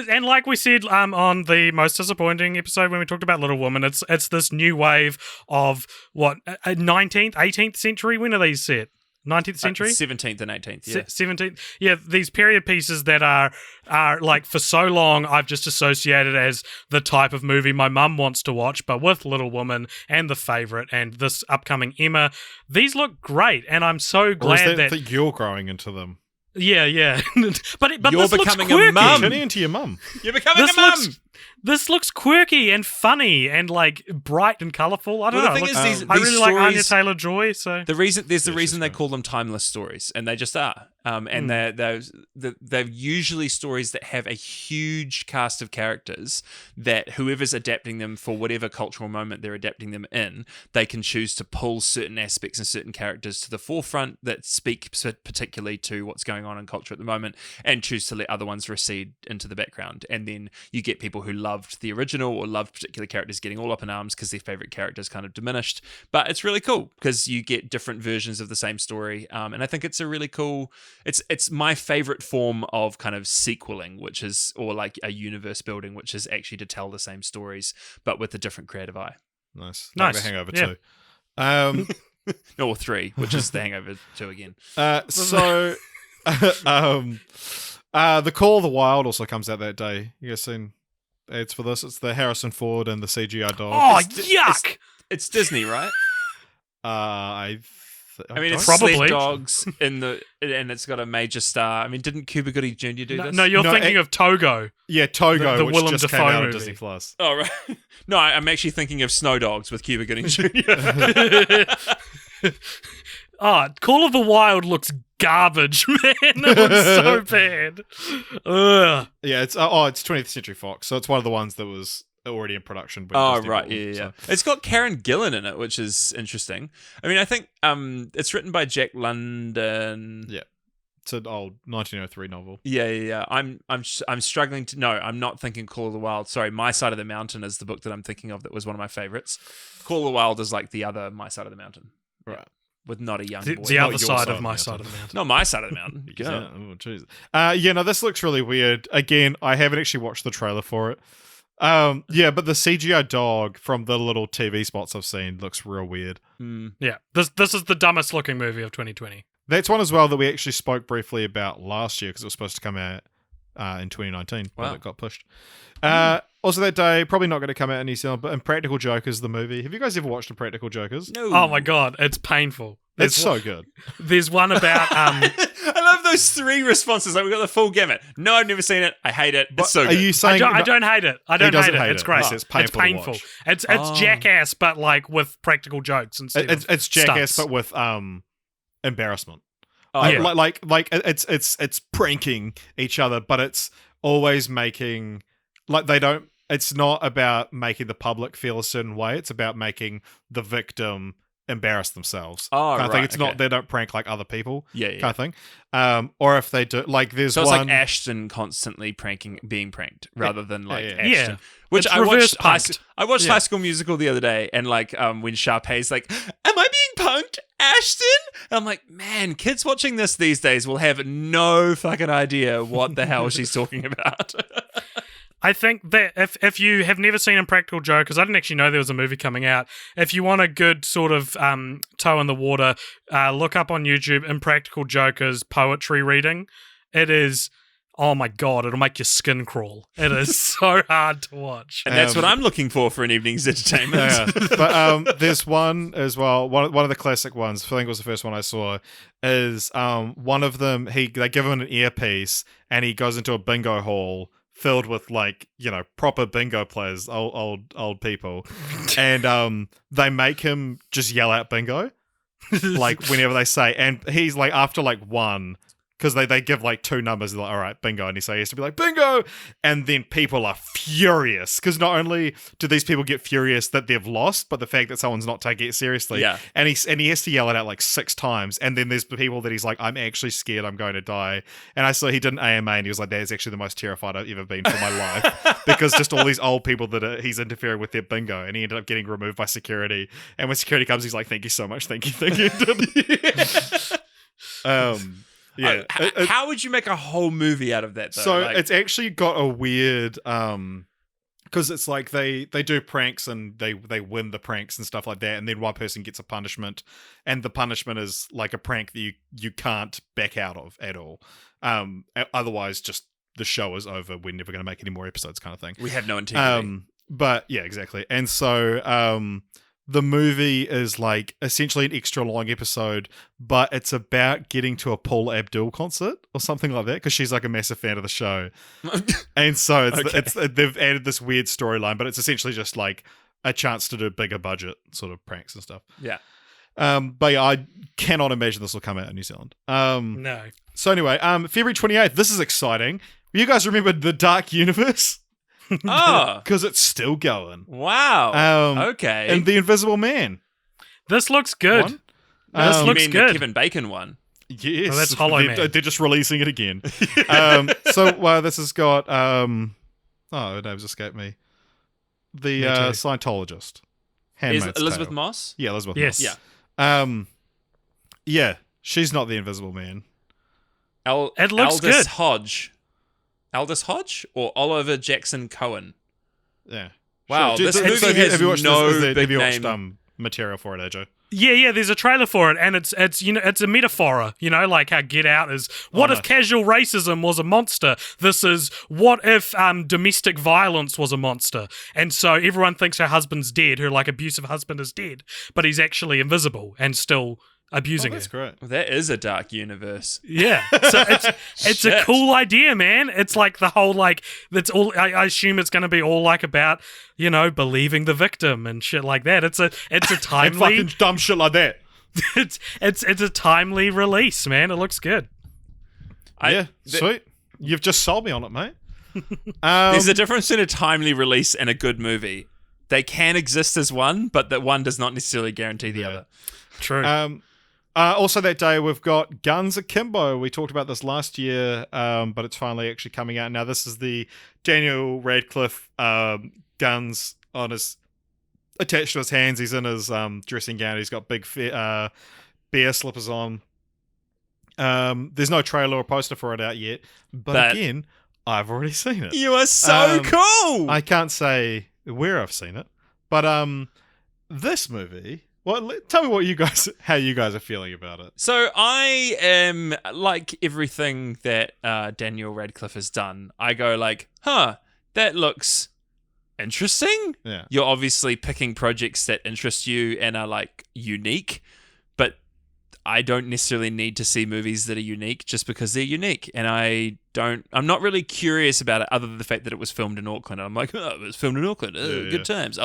And like we said on the most disappointing episode when we talked about Little Woman, it's this new wave of what 19th, 18th century. When are these set? 19th century, 17th and 18th. Yeah. 17th. Yeah, these period pieces that are like for so long I've just associated as the type of movie my mum wants to watch, but with Little Woman and The Favourite and this upcoming Emma, these look great, and I'm so glad Or is that that you're growing into them. Yeah. but You're this becoming looks a mum. Turning into your mum. You're becoming a mum. This looks quirky and funny and like bright and colourful. I don't Well, know. the thing is, I really like Anya stories- Taylor-Joy. So The reason she's they great. call them timeless stories, and they just are. And they're usually stories that have a huge cast of characters that whoever's adapting them for whatever cultural moment they're adapting them in, they can choose to pull certain aspects and certain characters to the forefront that speak particularly to what's going on in culture at the moment, and choose to let other ones recede into the background. And then you get people who loved the original or loved particular characters getting all up in arms because their favorite characters kind of diminished. But it's really cool because you get different versions of the same story. And I think it's a really cool, it's my favorite form of kind of sequeling, which is, or like a universe building, which is actually to tell the same stories, but with a different creative eye. Nice. Nice. Like The Hangover Yeah. 2. No, or 3, which is The Hangover 2 again. The Call of the Wild also comes out that day. You guys seen ads for this? It's the Harrison Ford and the CGI dog. Oh, yuck! It's Disney, right? I mean, it's Probably. sled dogs and it's got a major star. I mean, didn't Cuba Gooding Jr. do this? No, you're thinking of Togo. Yeah, Togo, The which Willem just Dafoe came out on movie. Disney Plus. Oh, right. No, I'm actually thinking of Snow Dogs with Cuba Gooding Jr. Call of the Wild looks garbage, man. It looks so bad. Ugh. Yeah, it's 20th Century Fox, so it's one of the ones that was already in production. When Oh, Disney right. bought Yeah, them, yeah. so. It's got Karen Gillan in it, which is interesting. I mean, I think it's written by Jack London. Yeah. It's an old 1903 novel. Yeah. I'm struggling to. No, I'm not thinking Call of the Wild. Sorry, My Side of the Mountain is the book that I'm thinking of. That was one of my favorites. Call of the Wild is like the other My Side of the Mountain. Right. Yeah. With not a young The, boy. the Not other your side side of of my the side of the mountain. Not My Side of the Mountain. Yeah. Oh, jeez. No, this looks really weird. Again, I haven't actually watched the trailer for it. Yeah, but the CGI dog from the little TV spots I've seen looks real weird. Yeah, this is the dumbest looking movie of 2020. That's one as well that we actually spoke briefly about last year because it was supposed to come out in 2019, Wow. but it got pushed. Also that day, probably not going to come out in New Zealand, but Impractical Jokers, the movie. Have you guys ever watched Impractical Jokers? No. Oh my god, it's painful. It's so good. There's one about I love those 3 responses. Like we got the full gamut. No, I've never seen it. I hate it. It's so Are good. you saying I don't hate it. I don't doesn't hate it. hate It's it. great. Oh, it's painful to watch. It's Oh. Jackass, but like with practical jokes instead. It's Jackass, stunts. but with embarrassment. Oh, yeah. Like it's pranking each other, but it's always making like they don't. It's not about making the public feel a certain way. It's about making the victim embarrass themselves. Oh, kind of right, thing. It's okay. not. They don't prank like other people. Yeah. Kind of thing. Or if they do, like there's So it's one. like Ashton constantly being pranked rather than like yeah. Ashton. Yeah. Which It's I reverse watched. I watched Yeah. High School Musical the other day, and like when Sharpay's like, "Am I being punked, Ashton?" And I'm like, man, kids watching this these days will have no fucking idea what the hell she's talking about. I think that if you have never seen Impractical Jokers, I didn't actually know there was a movie coming out. If you want a good sort of toe in the water, look up on YouTube Impractical Jokers poetry reading. It is, oh my god, it'll make your skin crawl. It is so hard to watch. And that's what I'm looking for an evening's entertainment. Yeah. But there's one as well. One of the classic ones. I think it was the first one I saw. Is one of them? They give him an earpiece, and he goes into a bingo hall filled with proper bingo players, old people, and they make him just yell out bingo, like whenever they say, and he's like after like one. Because they give like 2 numbers, they're like, all right, bingo. And he has to be like, bingo! And then people are furious. Because not only do these people get furious that they've lost, but the fact that someone's not taking it seriously. Yeah. And he has to yell it out like 6 times. And then there's the people that he's like, I'm actually scared I'm going to die. And I saw he did an AMA and he was like, that is actually the most terrified I've ever been for my life. Because just all these old people that he's interfering with their bingo. And he ended up getting removed by security. And when security comes, he's like, thank you so much. Thank you. Yeah. How would you make a whole movie out of that, though? So Like- it's actually got a weird because it's like they do pranks and they win the pranks and stuff like that, and then one person gets a punishment, and the punishment is like a prank that you can't back out of at all. Otherwise, just the show is over. We're never going to make any more episodes, kind of thing. we have no integrity. But yeah, exactly. And so the movie is like essentially an extra long episode, but it's about getting to a Paula Abdul concert or something like that because she's like a massive fan of the show. And so they've added this weird storyline, but it's essentially just like a chance to do bigger budget sort of pranks and stuff. Yeah. But yeah, I cannot imagine this will come out in New Zealand. No. So anyway, February 28th, this is exciting. You guys remember The Dark Universe? Oh, Because it's still going. wow. Okay. And The Invisible Man. This looks good. One? This you looks mean good. the Kevin Bacon one? Yes. Oh, that's Hollow Man. They're just releasing it again. So this has got Oh, her name's escaped me. Me The too. Scientologist. Is Handmaid's Elizabeth Tale. Moss? Yeah, Elizabeth Yes. Moss. Yeah. Yeah, she's not the Invisible Man. It looks Aldous good. Hodge. Aldous Hodge or Oliver Jackson Cohen? Yeah. Wow, Sure. this So movie have you has watched no have big you watched name. material for it, AJ? Yeah, there's a trailer for it, and it's it's a metaphor, like how Get Out is. What if nice. casual racism was a monster? This is what if domestic violence was a monster, and so everyone thinks her husband's dead, her abusive husband is dead, but he's actually invisible and still abusing That's her. great. That is a dark universe. Yeah, so it's a Shit. cool idea, man. It's like the whole that's all. I assume it's going to be all about believing the victim and shit like that. It's a And timely fucking dumb shit like that. it's a timely release, man. It looks good. Sweet. You've just sold me on it, mate. There's a difference in a timely release and a good movie. They can exist as one, but that one does not necessarily guarantee the other. True. Also that day we've got Guns Akimbo. We talked about this last year, but it's finally actually coming out now. This is the Daniel Radcliffe guns on his attached to his hands. He's in his dressing gown. He's got big bear slippers on. There's no trailer or poster for it out yet, but again, I've already seen it. You are so cool. I can't say where I've seen it, but this movie. Well, tell me how you guys are feeling about it. So I am like everything that Daniel Radcliffe has done. I go that looks interesting. Yeah. You're obviously picking projects that interest you and are unique, but I don't necessarily need to see movies that are unique just because they're unique. And I'm not really curious about it other than the fact that it was filmed in Auckland. And I'm like, it was filmed in Auckland. Good times.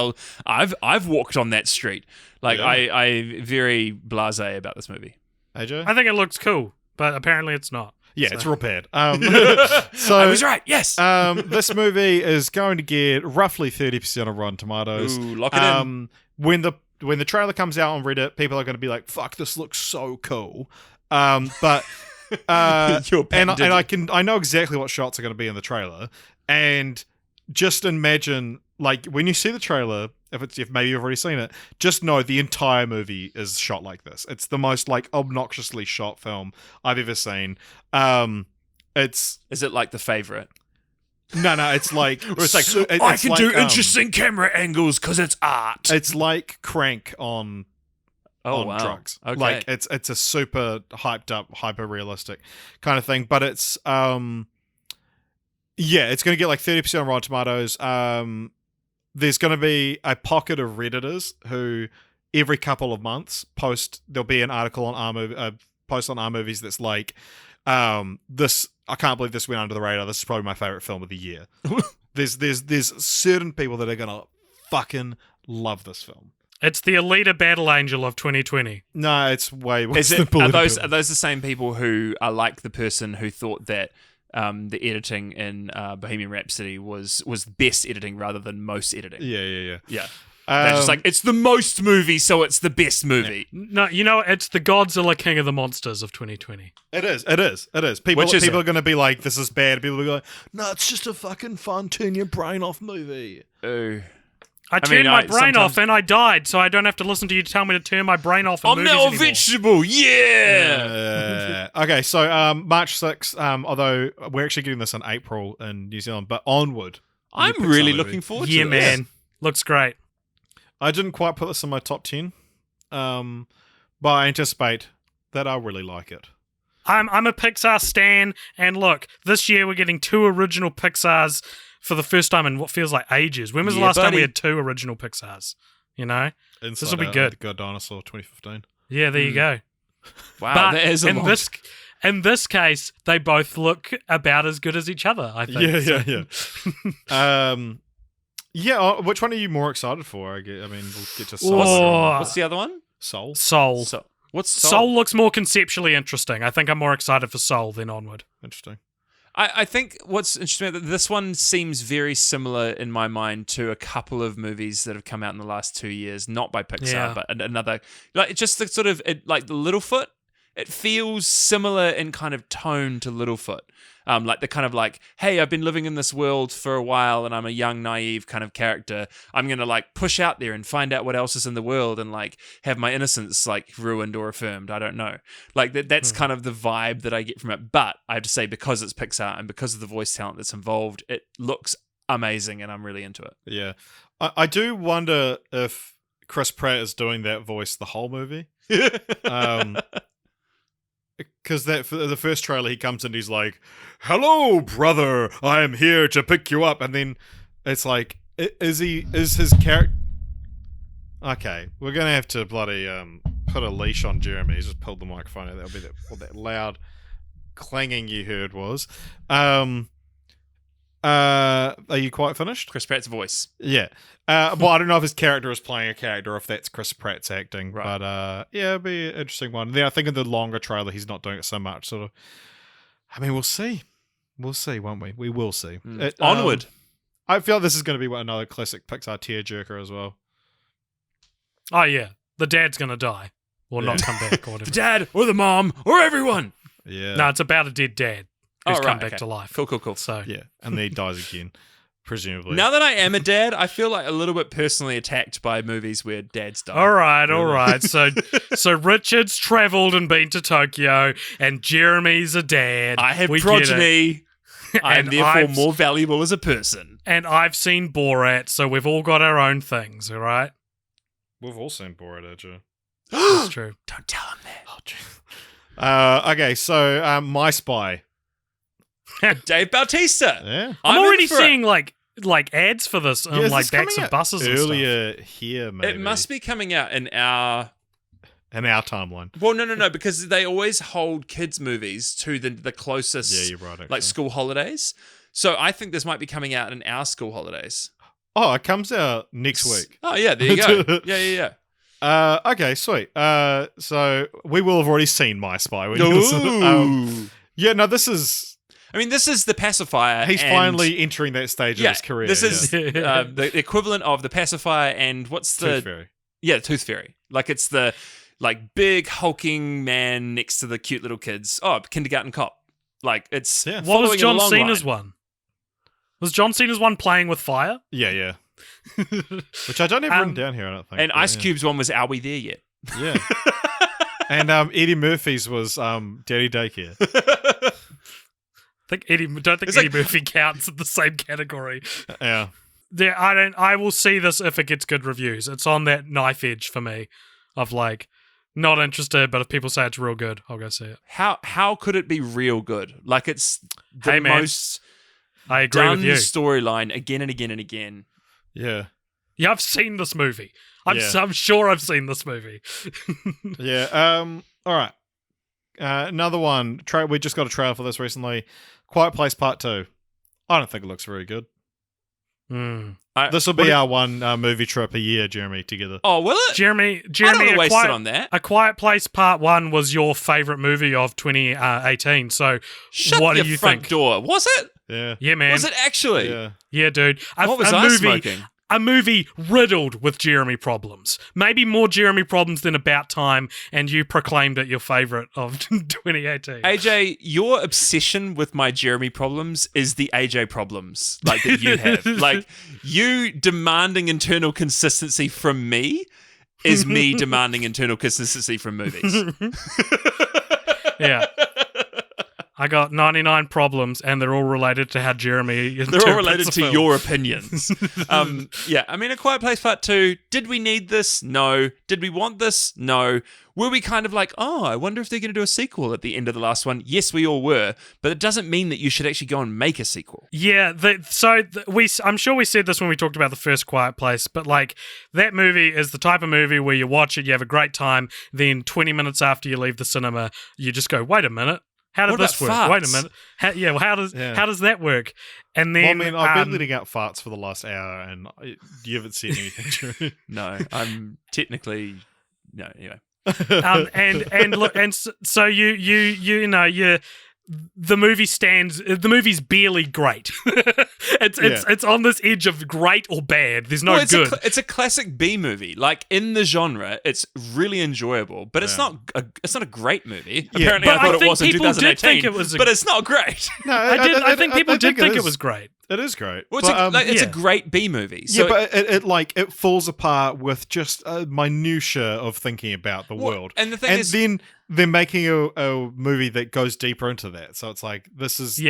I've walked on that street. I very blasé about this movie. AJ? I think it looks cool, but apparently it's not. Yeah, So- it's real bad. So I was right. Yes. This movie is going to get roughly 30% on Rotten Tomatoes. Ooh, lock it in. When the trailer comes out on Reddit, people are going to be like, "Fuck, this looks so cool." But You're and patented. I know exactly what shots are going to be in the trailer, and just imagine when you see the trailer, if maybe you've already seen it, just know the entire movie is shot like this. It's the most obnoxiously shot film I've ever seen. Is it like The Favourite? No, it's like Or it's I can do interesting camera angles because it's art. It's like Crank on wow. drugs. Okay. It's a super hyped up, hyper realistic kind of thing. But it's it's going to get 30% on Rotten Tomatoes. There's going to be a pocket of Redditors who every couple of months there'll be an article on post on our movies that's this. I can't believe this went under the radar. This is probably my favorite film of the year. There's certain people that are gonna fucking love this film. It's the Alita Battle Angel of 2020. No, it's way worse. Are those the same people who are like the person who thought that the editing in Bohemian Rhapsody was best editing rather than most editing? Yeah. They're just it's the most movie, so it's the best movie. No, it's the Godzilla King of the Monsters of 2020. It is. People are going to be like, this is bad. People will be like, no, it's just a fucking fun, turn your brain off movie. Ooh. I turned my brain off and I died, so I don't have to listen to you tell me to turn my brain off in I'm movies now a anymore. vegetable, yeah! Okay, so March 6th, although we're actually getting this in April in New Zealand, but Onward. I'm really looking forward to Yeah, this. man. Looks great. I didn't quite put this in my top 10, but I anticipate that I'll really like it. I'm a Pixar stan, and look, this year we're getting 2 original Pixars for the first time in what feels like ages. When was the last time we had 2 original Pixars? This will be good. The God Dinosaur 2015. Yeah, there you go. Wow, But that is a lot. in this case, they both look about as good as each other, I think. Yeah. Which one are you more excited for? We'll get to Soul. What's the other one? Soul. What's Soul looks more conceptually interesting. I think I'm more excited for Soul than Onward. Interesting. I think what's interesting about this one seems very similar in my mind to a couple of movies that have come out in the last 2 years, not by Pixar, but another. Just the sort of, like the Littlefoot. it feels similar in kind of tone to Littlefoot. Like the kind of like, hey, I've been living in this world for a while and I'm a young, naive kind of character. I'm going to like push out there and find out what else is in the world and like have my innocence like ruined or affirmed. I don't know. Like that's kind of the vibe that I get from it. But I have to say, because it's Pixar and because of the voice talent that's involved, it looks amazing and I'm really into it. Yeah. I do wonder if Chris Pratt is doing that voice the whole movie. Because the first trailer, he comes in, he's like, "Hello, brother, I am here to pick you up," and then it's like, is his character? Okay, we're gonna have to bloody put a leash on Jeremy. He's just pulled the microphone out. That'll be what that loud clanging you heard was. Are you quite finished? Chris Pratt's voice. Yeah. Well, I don't know if his character is playing a character or if that's Chris Pratt's acting. Right. But yeah, it'd be an interesting one. Then I think in the longer trailer, he's not doing it so much. Sort of. I mean, we'll see. We'll see, won't we? We will see. Onward. I feel this is going to be another classic Pixar tearjerker as well. Oh, yeah. The dad's going to die. Or not come back or whatever. The dad or the mom or everyone. Yeah. No, it's about a dead dad who's come back okay. to life. Cool. So Yeah, and then he dies again, presumably. Now that I am a dad, I feel like a little bit personally attacked by movies where dads die. All right. So Richard's travelled and been to Tokyo, and Jeremy's a dad. I have We get progeny. I am And therefore I've- more valuable as a person. And I've seen Borat, so we've all got our own things, all right? We've all seen Borat, actually. That's true. Don't tell him that. Okay, so My Spy. Dave Bautista. Yeah. I'm in already for seeing like ads for this on is like this backs coming of out buses and stuff. earlier here, maybe. It must be coming out in our... In our timeline. Well, no, because they always hold kids' movies to the closest Yeah, you're right, actually. like school holidays. So I think this might be coming out in our school holidays. Oh, it comes out next week. Oh, yeah, there you go. Yeah. Okay, sweet. So we will have already seen My Spy. Ooh. Yeah, no, this is... I mean, this is the pacifier. He's and- finally entering that stage of his career. This is yeah. the equivalent of the pacifier and what's the... Tooth Fairy. Yeah, the Tooth Fairy. Like, it's the like big hulking man next to the cute little kids. Oh, Kindergarten Cop. Like, it's Yeah. What was following a John long Cena's line. one? Was John Cena's one playing with fire? Yeah. Which I don't have written down here, I don't think. And but Ice yeah. Cube's one was Are We There Yet? Yeah. And Eddie Murphy's was Daddy Daycare. Don't think Eddie Murphy counts in the same category. Yeah. Yeah, I will see this if it gets good reviews. It's on that knife edge for me of like not interested, but if people say it's real good, I'll go see it. How could it be real good? Like, it's the Hey, man. most I agree done with you. storyline again and again and again. Yeah. Yeah, I've seen this movie. I'm Yeah. sure I've seen this movie. Yeah. All right. Another one. We just got a trailer for this recently. Quiet Place Part 2. I don't think it looks very good. This will be our one movie trip a year, Jeremy, together. Oh, will it? Jeremy, I don't want to waste it on that. A Quiet Place Part 1 was your favourite movie of 2018, so Shut what your do you front think? door. Was it? Yeah. Yeah, man. Was it actually? Yeah. Yeah, dude. What was I smoking? A movie riddled with Jeremy problems. Maybe more Jeremy problems than About Time, and you proclaimed it your favourite of 2018. AJ, your obsession with my Jeremy problems is the AJ problems, like that you have. Like, you demanding internal consistency from me is me demanding internal consistency from movies. Yeah. I got 99 problems, and they're all related to how Jeremy They're all related interprets a to film. your opinions. Yeah, I mean, A Quiet Place Part 2, did we need this? No. Did we want this? No. Were we kind of like, oh, I wonder if they're going to do a sequel at the end of the last one? Yes, we all were, but it doesn't mean that you should actually go and make a sequel. Yeah, I'm sure we said this when we talked about the first Quiet Place, but like that movie is the type of movie where you watch it, you have a great time, then 20 minutes after you leave the cinema, you just go, wait a minute. How did What this work? about Wait a farts? minute. How does that work? And then Well, I mean, I've been letting out farts for the last hour, and you haven't said anything, Jeremy. No, I'm technically... No, anyway. and look, and so you know the movie's barely great. It's on this edge of great or bad. There's no good. It's a classic B movie. Like in the genre, it's really enjoyable, but it's not a great movie. Yeah. Apparently, But I thought it was in people did 2018, think it was but it's not great. No, I think people did think it was great. It is great. Well, But, it's a great B movie. So, but it falls apart with just a minutia of thinking about the world. And the thing is, then they're making a movie that goes deeper into that. So it's like this is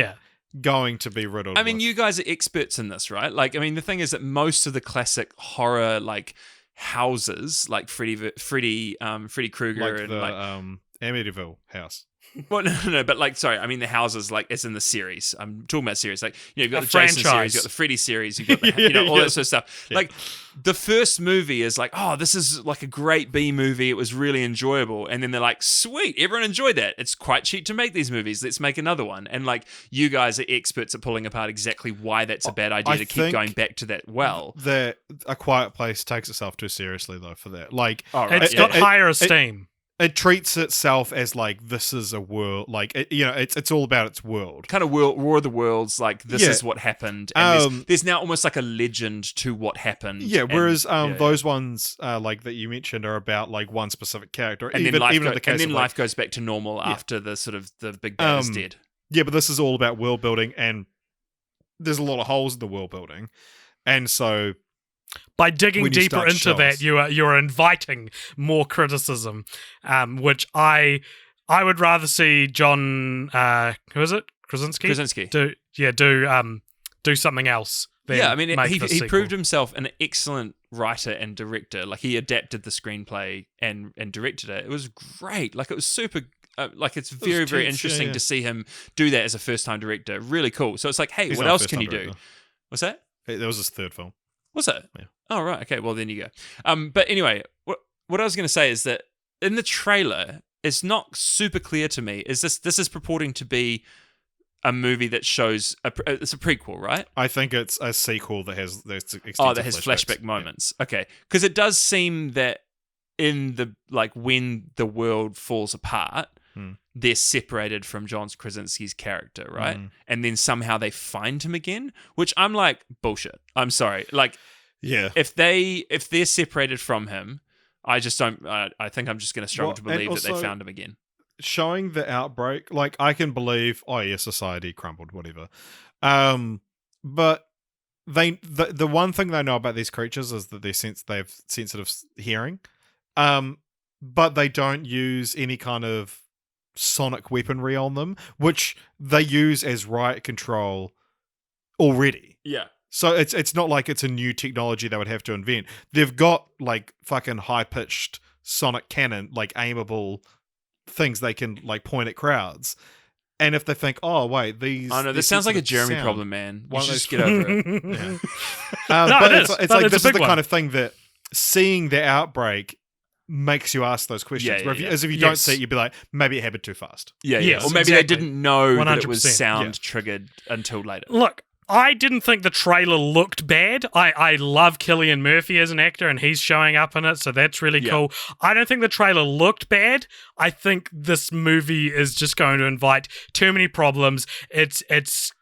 going to be riddled. I mean, with. you guys are experts in this, right? Like, I mean, the thing is that most of the classic horror like houses, like Freddy Krueger, like and the like Amityville house. well, no, but like, sorry, I mean the houses, like, it's in the series. I'm talking about series, like, you know, you've got A the Jason franchise. series, you've got the Freddy series, you've got the, all that sort of stuff. Yeah. Like, the first movie is like, oh, this is like a great B movie. It was really enjoyable, and then they're like, sweet, everyone enjoyed that. It's quite cheap to make these movies. Let's make another one. And like, you guys are experts at pulling apart exactly why that's a bad idea to keep going back to that. Well, A Quiet Place takes itself too seriously though for that. Like, It's got higher esteem. It treats itself as like this is a world, like it's all about its world. kind of War of the Worlds, like this is what happened, and there's now almost like a legend to what happened. Yeah, whereas those ones like that you mentioned are about like one specific character, and even then in the case of life goes back to normal after the sort of the big bad is dead. Yeah, but this is all about world building, and there's a lot of holes in the world building, and so. By digging When you deeper start into shows. that, you're inviting more criticism, which I would rather see John who is it Krasinski do something else. Yeah, I mean, make he the sequel. proved himself an excellent writer and director. Like, he adapted the screenplay and directed it. It was great. Like, it was super. Like, it's very, very tense, interesting to see him do that as a first-time director. Really cool. So it's like, hey, He's what not a else can you first-time do? director. What's that? That was his third film. Was it? Yeah. Oh, right. Okay. Well, then you go. But anyway, what I was going to say is that in the trailer, it's not super clear to me. Is this is purporting to be a movie that shows it's a prequel, right? I think it's a sequel that has extensive flashback moments. Yeah. Okay, because it does seem that in the like when the world falls apart, they're separated from John Krasinski's character, right? And then somehow they find him again, which I'm like, bullshit. I'm sorry. Like, yeah, if they're separated from him, I just don't. I think I'm just going to struggle to believe that they found him again. Showing the outbreak, like I can believe, oh yeah, society crumbled, whatever. But the one thing they know about these creatures is that they have sensitive hearing. But they don't use any kind of sonic weaponry on them, which they use as riot control already. Yeah. So it's not like it's a new technology they would have to invent. They've got like fucking high pitched sonic cannon, like aimable things they can like point at crowds. And if they think, oh wait, these, I know this sounds like a Jeremy problem, man. Why don't you just get over it? Yeah. No, it's like this is the one. kind of thing that seeing the outbreak makes you ask those questions. Yeah, As if you don't see it, you'd be like, maybe it happened too fast. Yeah, Yes, or maybe exactly. they didn't know that it 100%. was sound triggered until later. Look, I didn't think the trailer looked bad. I love Cillian Murphy as an actor, and he's showing up in it, so that's really cool. I don't think the trailer looked bad. I think this movie is just going to invite too many problems. It's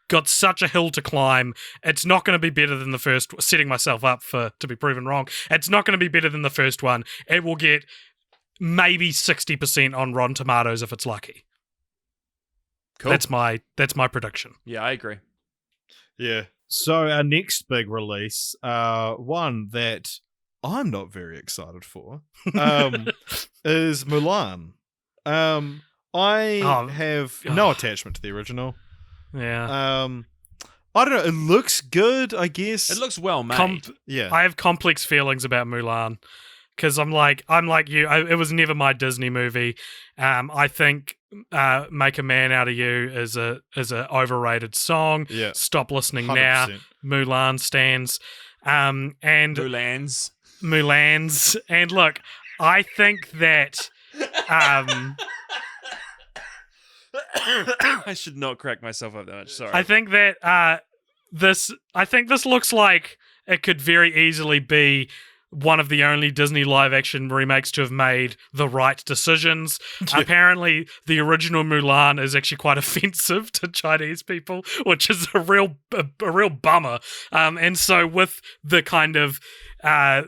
got such a hill to climb. It's not going to be better than the first. Setting myself up to be proven wrong. It's not going to be better than the first one. It will get maybe 60% on Rotten Tomatoes if it's lucky. Cool. That's my prediction. Yeah, I agree. Yeah. So our next big release, one that I'm not very excited for, is Mulan. I have no attachment to the original. Yeah. I don't know. It looks good, I guess. It looks well made. Yeah. I have complex feelings about Mulan because I'm like you. It was never my Disney movie. I think "Make a Man Out of You" is a overrated song. Yeah. Stop listening 100%. now. Mulan stands. And Mulans. And look, I think that. I should not crack myself up that much. Sorry. I think that this looks like it could very easily be one of the only Disney live-action remakes to have made the right decisions. Apparently, the original Mulan is actually quite offensive to Chinese people, which is a real bummer. And so with the kind of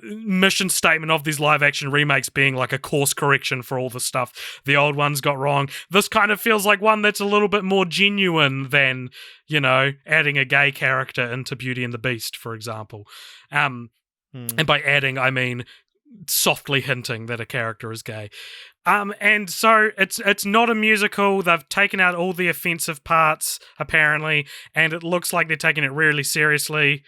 mission statement of these live-action remakes being like a course correction for all the stuff the old ones got wrong, this kind of feels like one that's a little bit more genuine than, adding a gay character into Beauty and the Beast, for example. And by adding, I mean softly hinting that a character is gay. And so it's not a musical. They've taken out all the offensive parts, apparently, and it looks like they're taking it really seriously.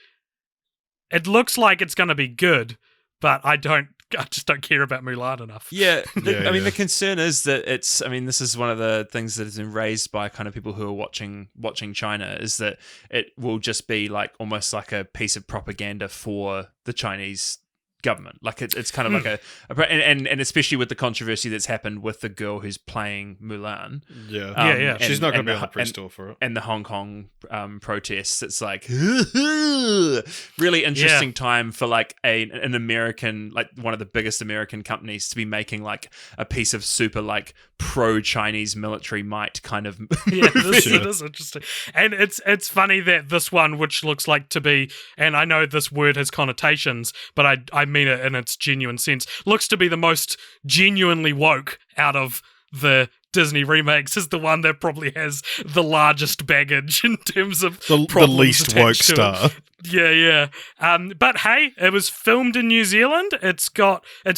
It looks like it's going to be good, but I just don't care about Mulan enough. Yeah, the concern is that this is one of the things that has been raised by kind of people who are watching China, is that it will just be like almost like a piece of propaganda for the Chinese government. Like it's kind of like and especially with the controversy that's happened with the girl who's playing Mulan. Yeah. She's not going to be on the press tour for it. And the Hong Kong protests. It's like really interesting time for like an American, like one of the biggest American companies to be making like a piece of super like pro-Chinese military might kind of it is interesting. And it's funny that this one, which looks like to be, and I know this word has connotations, but I mean it in its genuine sense, looks to be the most genuinely woke out of the Disney remakes, is the one that probably has the largest baggage in terms of the least woke star. Yeah. But hey, it was filmed in New Zealand. It's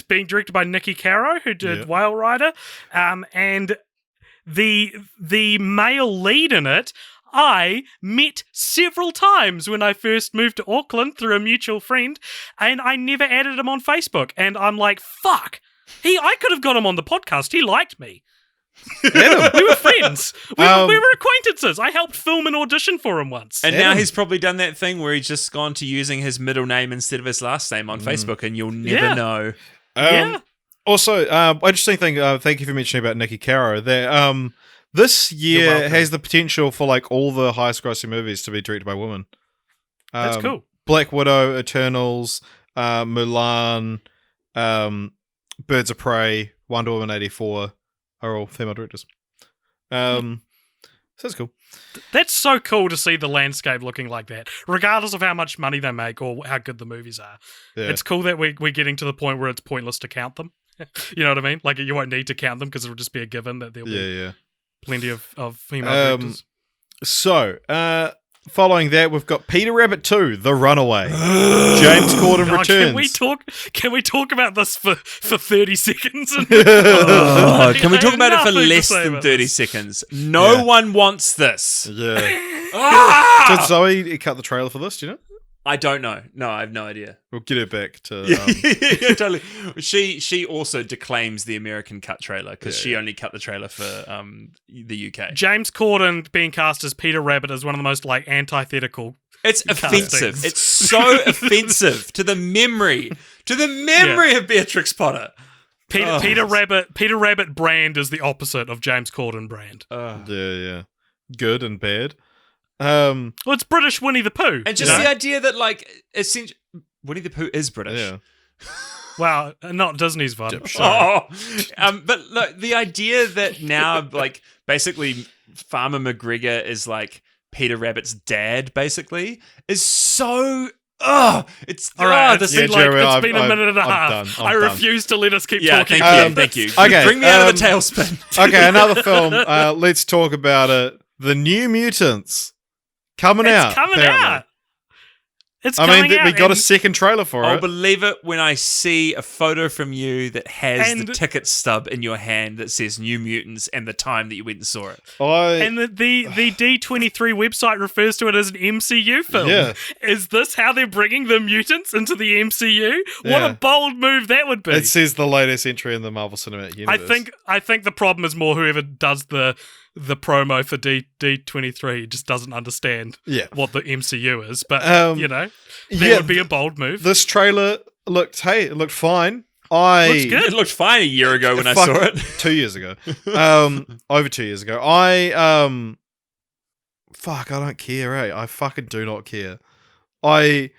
being directed by Nicky Caro, who did Whale Rider, and the male lead in it I met several times when I first moved to Auckland through a mutual friend, and I never added him on Facebook. And I'm like, fuck, I could have got him on the podcast. He liked me. We were friends. We were acquaintances. I helped film an audition for him once. And now he's probably done that thing where he's just gone to using his middle name instead of his last name on Facebook, and you'll never know. Also, interesting thing, thank you for mentioning about Nicky Caro, that this year has the potential for like all the highest grossing movies to be directed by women. That's cool. Black Widow, Eternals, Mulan, Birds of Prey, Wonder Woman 84 are all female directors. So that's cool. That's so cool to see the landscape looking like that, regardless of how much money they make or how good the movies are. Yeah. It's cool that we're getting to the point where it's pointless to count them. You know what I mean? Like, you won't need to count them because it'll just be a given that there'll be plenty of female directors. So, following that, we've got Peter Rabbit 2, The Runaway. James Corden returns. Can we talk about this for 30 seconds? Can we talk about it for less than 30 seconds? No one wants this. Yeah. Did Zoe cut the trailer for this, do you know? I don't know. No, I have no idea. We'll get her back to... totally. She also declaims the American cut trailer because she only cut the trailer for the UK. James Corden being cast as Peter Rabbit is one of the most like antithetical. It's offensive. It's so offensive to the memory of Beatrix Potter. Peter Rabbit brand is the opposite of James Corden brand. Yeah. Good and bad. Well, it's British Winnie the Pooh. And just the idea that, like, essentially, Winnie the Pooh is British. Yeah. Well, not Disney's one. But look, the idea that now, like, basically Farmer McGregor is, like, Peter Rabbit's dad, basically, is so... it's all right. it's been a minute and a half. I refuse to let us keep talking. Thank you. Okay, bring me out of the tailspin. Okay, another film. Let's talk about it. The New Mutants. It's coming out. It's coming out. We got a second trailer for it. I'll believe it when I see a photo from you that has the ticket stub in your hand that says New Mutants and the time that you went and saw it. And the D23 website refers to it as an MCU film. Yeah. Is this how they're bringing the mutants into the MCU? What a bold move that would be. It says the latest entry in the Marvel Cinematic Universe. I think the problem is more whoever does the promo for D23 just doesn't understand what the MCU is, but that would be a bold move. This trailer looked fine. Looks good. It looked fine a year ago when I saw it. 2 years ago. Over 2 years ago. I don't care, I fucking do not care. I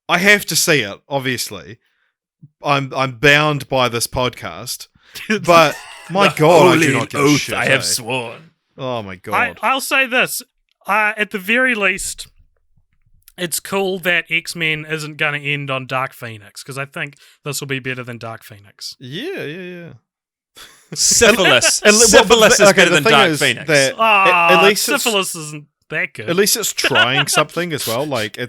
have to see it, obviously. I'm bound by this podcast. But my God, I do not give a shit. I have sworn. Oh my God. I'll say this. At the very least, it's cool that X-Men isn't going to end on Dark Phoenix, because I think this will be better than Dark Phoenix. Yeah. Syphilis. Syphilis is better than Dark Phoenix. At least Syphilis isn't that good. At least it's trying something as well. Like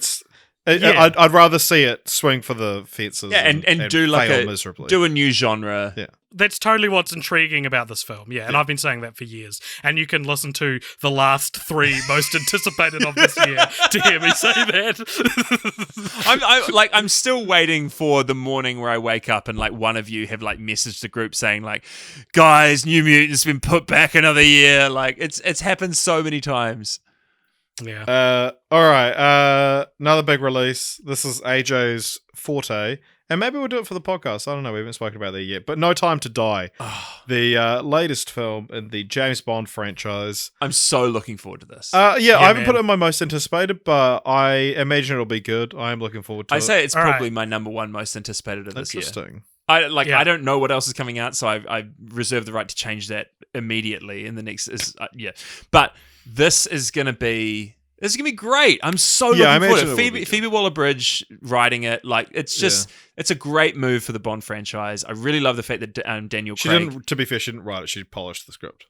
I'd rather see it swing for the fences. Yeah, and do like a new genre. Yeah. That's totally what's intriguing about this film. Yeah, and I've been saying that for years. And you can listen to the last 3 most anticipated of this year to hear me say that. I'm still waiting for the morning where I wake up and like one of you have like messaged the group saying like, guys, New Mutants been put back another year. Like it's happened so many times. Yeah. All right. Another big release. This is AJ's forte. And maybe we'll do it for the podcast. I don't know. We haven't spoken about that yet. But No Time to Die. The latest film in the James Bond franchise. I'm so looking forward to this. I haven't put it in my most anticipated, but I imagine it'll be good. I am looking forward to it. I say it's probably my number 1 most anticipated of this year. Interesting. I don't know what else is coming out, so I reserve the right to change that immediately in the next. But this is going to be great. I'm so looking forward to it. Phoebe Waller-Bridge writing it. Like it's a great move for the Bond franchise. I really love the fact that Daniel Craig. To be fair, she didn't write it. She polished the script.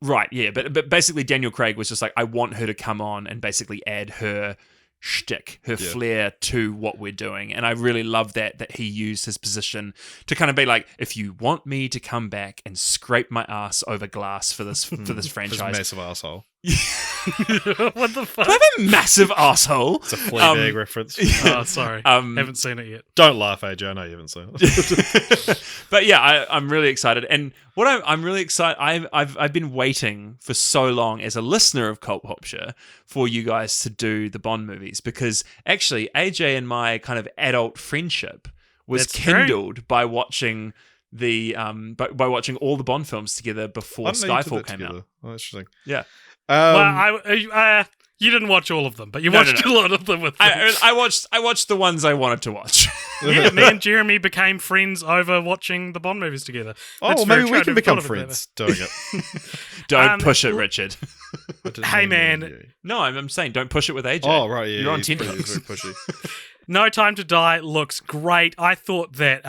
Right. Yeah. But basically, Daniel Craig was just like, I want her to come on and basically add her shtick, her flair to what we're doing. And I really love that he used his position to kind of be like, if you want me to come back and scrape my ass over glass for this franchise. His massive asshole. What the fuck? Do I have a massive asshole? It's a Fleabag reference. Oh, sorry. Haven't seen it yet. Don't laugh, AJ. I know you haven't seen it. But yeah, I'm really excited. And what I'm really excited, I've been waiting for so long as a listener of Cult Popture for you guys to do the Bond movies, because actually AJ and my kind of adult friendship was kindled by watching by watching all the Bond films together before Skyfall came out. Oh, interesting. Yeah. You didn't watch all of them, but you watched a lot of them with them. I watched the ones I wanted to watch. Yeah, me and Jeremy became friends over watching the Bond movies together. Well, maybe we can become friends doing it. Don't push it, Richard. Hey, man. No, I'm saying don't push it with AJ. Oh, right, yeah. You're on Tinder. Tinder. Very pushy. No Time to Die looks great. I thought that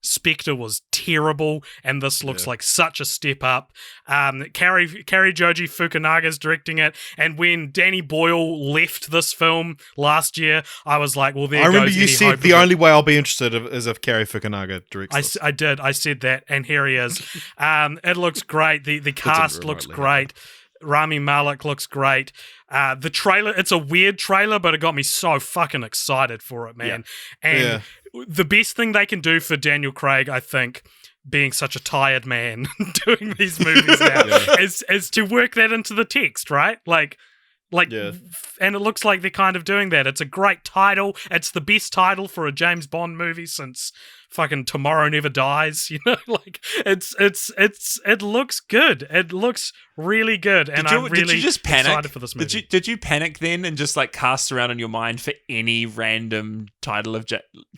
Spectre was terrible, and this looks like such a step up. Cary Joji Fukunaga's directing it, and when Danny Boyle left this film last year, I was like, well, I remember you said the only way I'll be interested is if Cary Fukunaga directs this. I did. I said that, and here he is. It looks great. The cast looks great. Rami Malek looks great. The trailer, it's a weird trailer, but it got me so fucking excited for it, man. Yeah. And the best thing they can do for Daniel Craig, I think, being such a tired man doing these movies now, is to work that into the text, right? And it looks like they're kind of doing that. It's a great title. It's the best title for a James Bond movie since fucking Tomorrow Never Dies. You know, like it looks good. It looks really good, and I'm really excited for this movie. Did you panic then and just like cast around in your mind for any random title of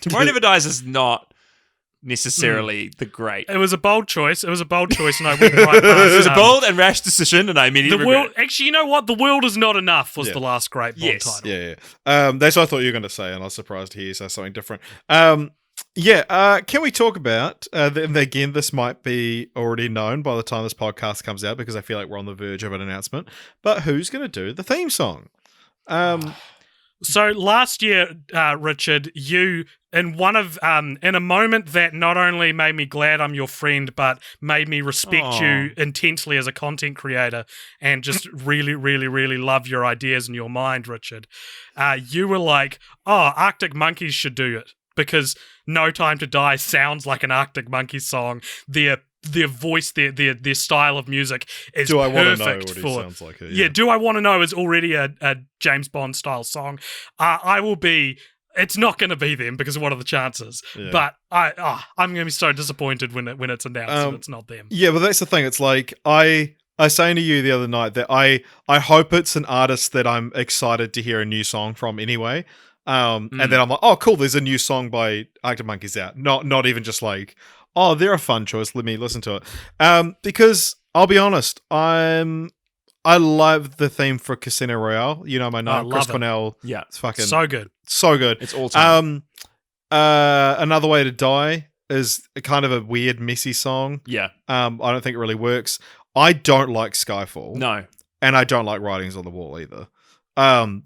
Tomorrow Never Dies is not necessarily the great. It was a bold choice. And I went right past. It was a bold and rash decision, and I immediately regret it. Actually, you know what? The World Is Not Enough was the last great Bond title. Yeah. That's what I thought you were going to say, and I was surprised to hear you say something different. Can we talk about, and again, this might be already known by the time this podcast comes out, because I feel like we're on the verge of an announcement, but who's going to do the theme song? So last year, Richard, you in a moment that not only made me glad I'm your friend, but made me respect you intensely as a content creator and just really, really, really love your ideas and your mind, Richard. You were like, Arctic Monkeys should do it because No Time to Die sounds like an Arctic Monkeys song. Their voice, their style of music is Do I perfect want to know what for. he sounds like? Do I Want to Know is already a James Bond style song. I will be. It's not going to be them because what are the chances? Yeah. But I'm going to be so disappointed when it's announced that it's not them. Yeah, but that's the thing. It's like I saying to you the other night that I hope it's an artist that I'm excited to hear a new song from anyway. And then I'm like, oh, cool, there's a new song by Arctic Monkeys out. Not even just like, oh, they're a fun choice, let me listen to it. Because I'll be honest, I love the theme for Casino Royale. You know, my name, Chris Cornell. Yeah, it's fucking so good. So good. It's all time. Another Way to Die is a kind of a weird, messy song. Yeah. I don't think it really works. I don't like Skyfall. No. And I don't like Writings on the Wall either.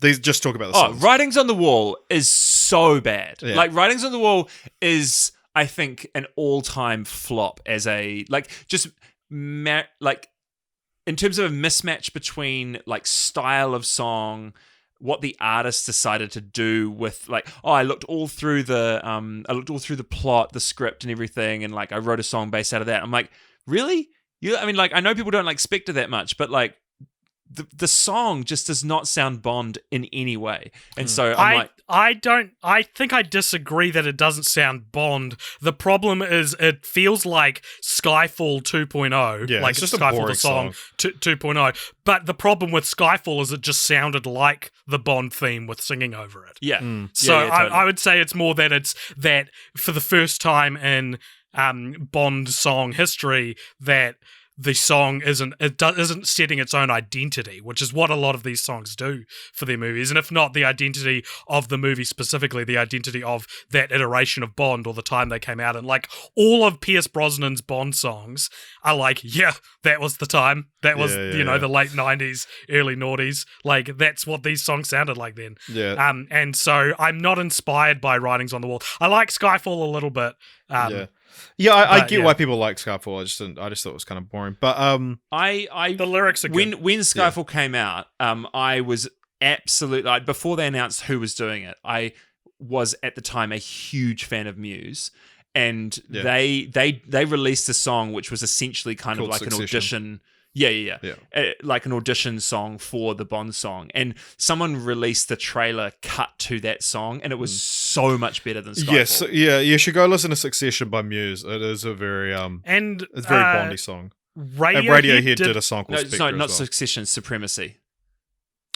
These just talk about the songs. Writings on the Wall is so bad. Yeah. Like, Writings on the Wall is, I think, an all-time flop as a, like, just, like, in terms of a mismatch between, like, style of song, what the artist decided to do with, like, I looked all through the plot, the script and everything, and, like, I wrote a song based out of that. I'm like, really? I mean, like, I know people don't like Spectre that much, but, like, the song just does not sound Bond in any way. And so I think I disagree that it doesn't sound Bond. The problem is it feels like Skyfall 2.0. Yeah, like it's just Skyfall a boring the song, song. 2.0. But the problem with Skyfall is it just sounded like the Bond theme with singing over it. Yeah. So Yeah, totally. I would say it's more that it's that for the first time in Bond song history that the song isn't setting its own identity, which is what a lot of these songs do for their movies. And if not the identity of the movie specifically, the identity of that iteration of Bond or the time they came out. And like all of Pierce Brosnan's Bond songs are like, yeah, that was the time. That was, the late 90s, early noughties. Like that's what these songs sounded like then. Yeah. And so I'm not inspired by Writings on the Wall. I like Skyfall a little bit. I get why people like Skyfall. I just thought it was kind of boring. But the lyrics are good. When Skyfall came out, I was absolutely before they announced who was doing it. I was at the time a huge fan of Muse, and they released a song which was essentially kind of like Succession. an audition. Yeah. Like an audition song for the Bond song. And someone released the trailer cut to that song, and it was so much better than Skyfall. Yes, you should go listen to Succession by Muse. It is a very it's a very Bondy song. Radiohead did a song called Spectre not as well. Succession, Supremacy.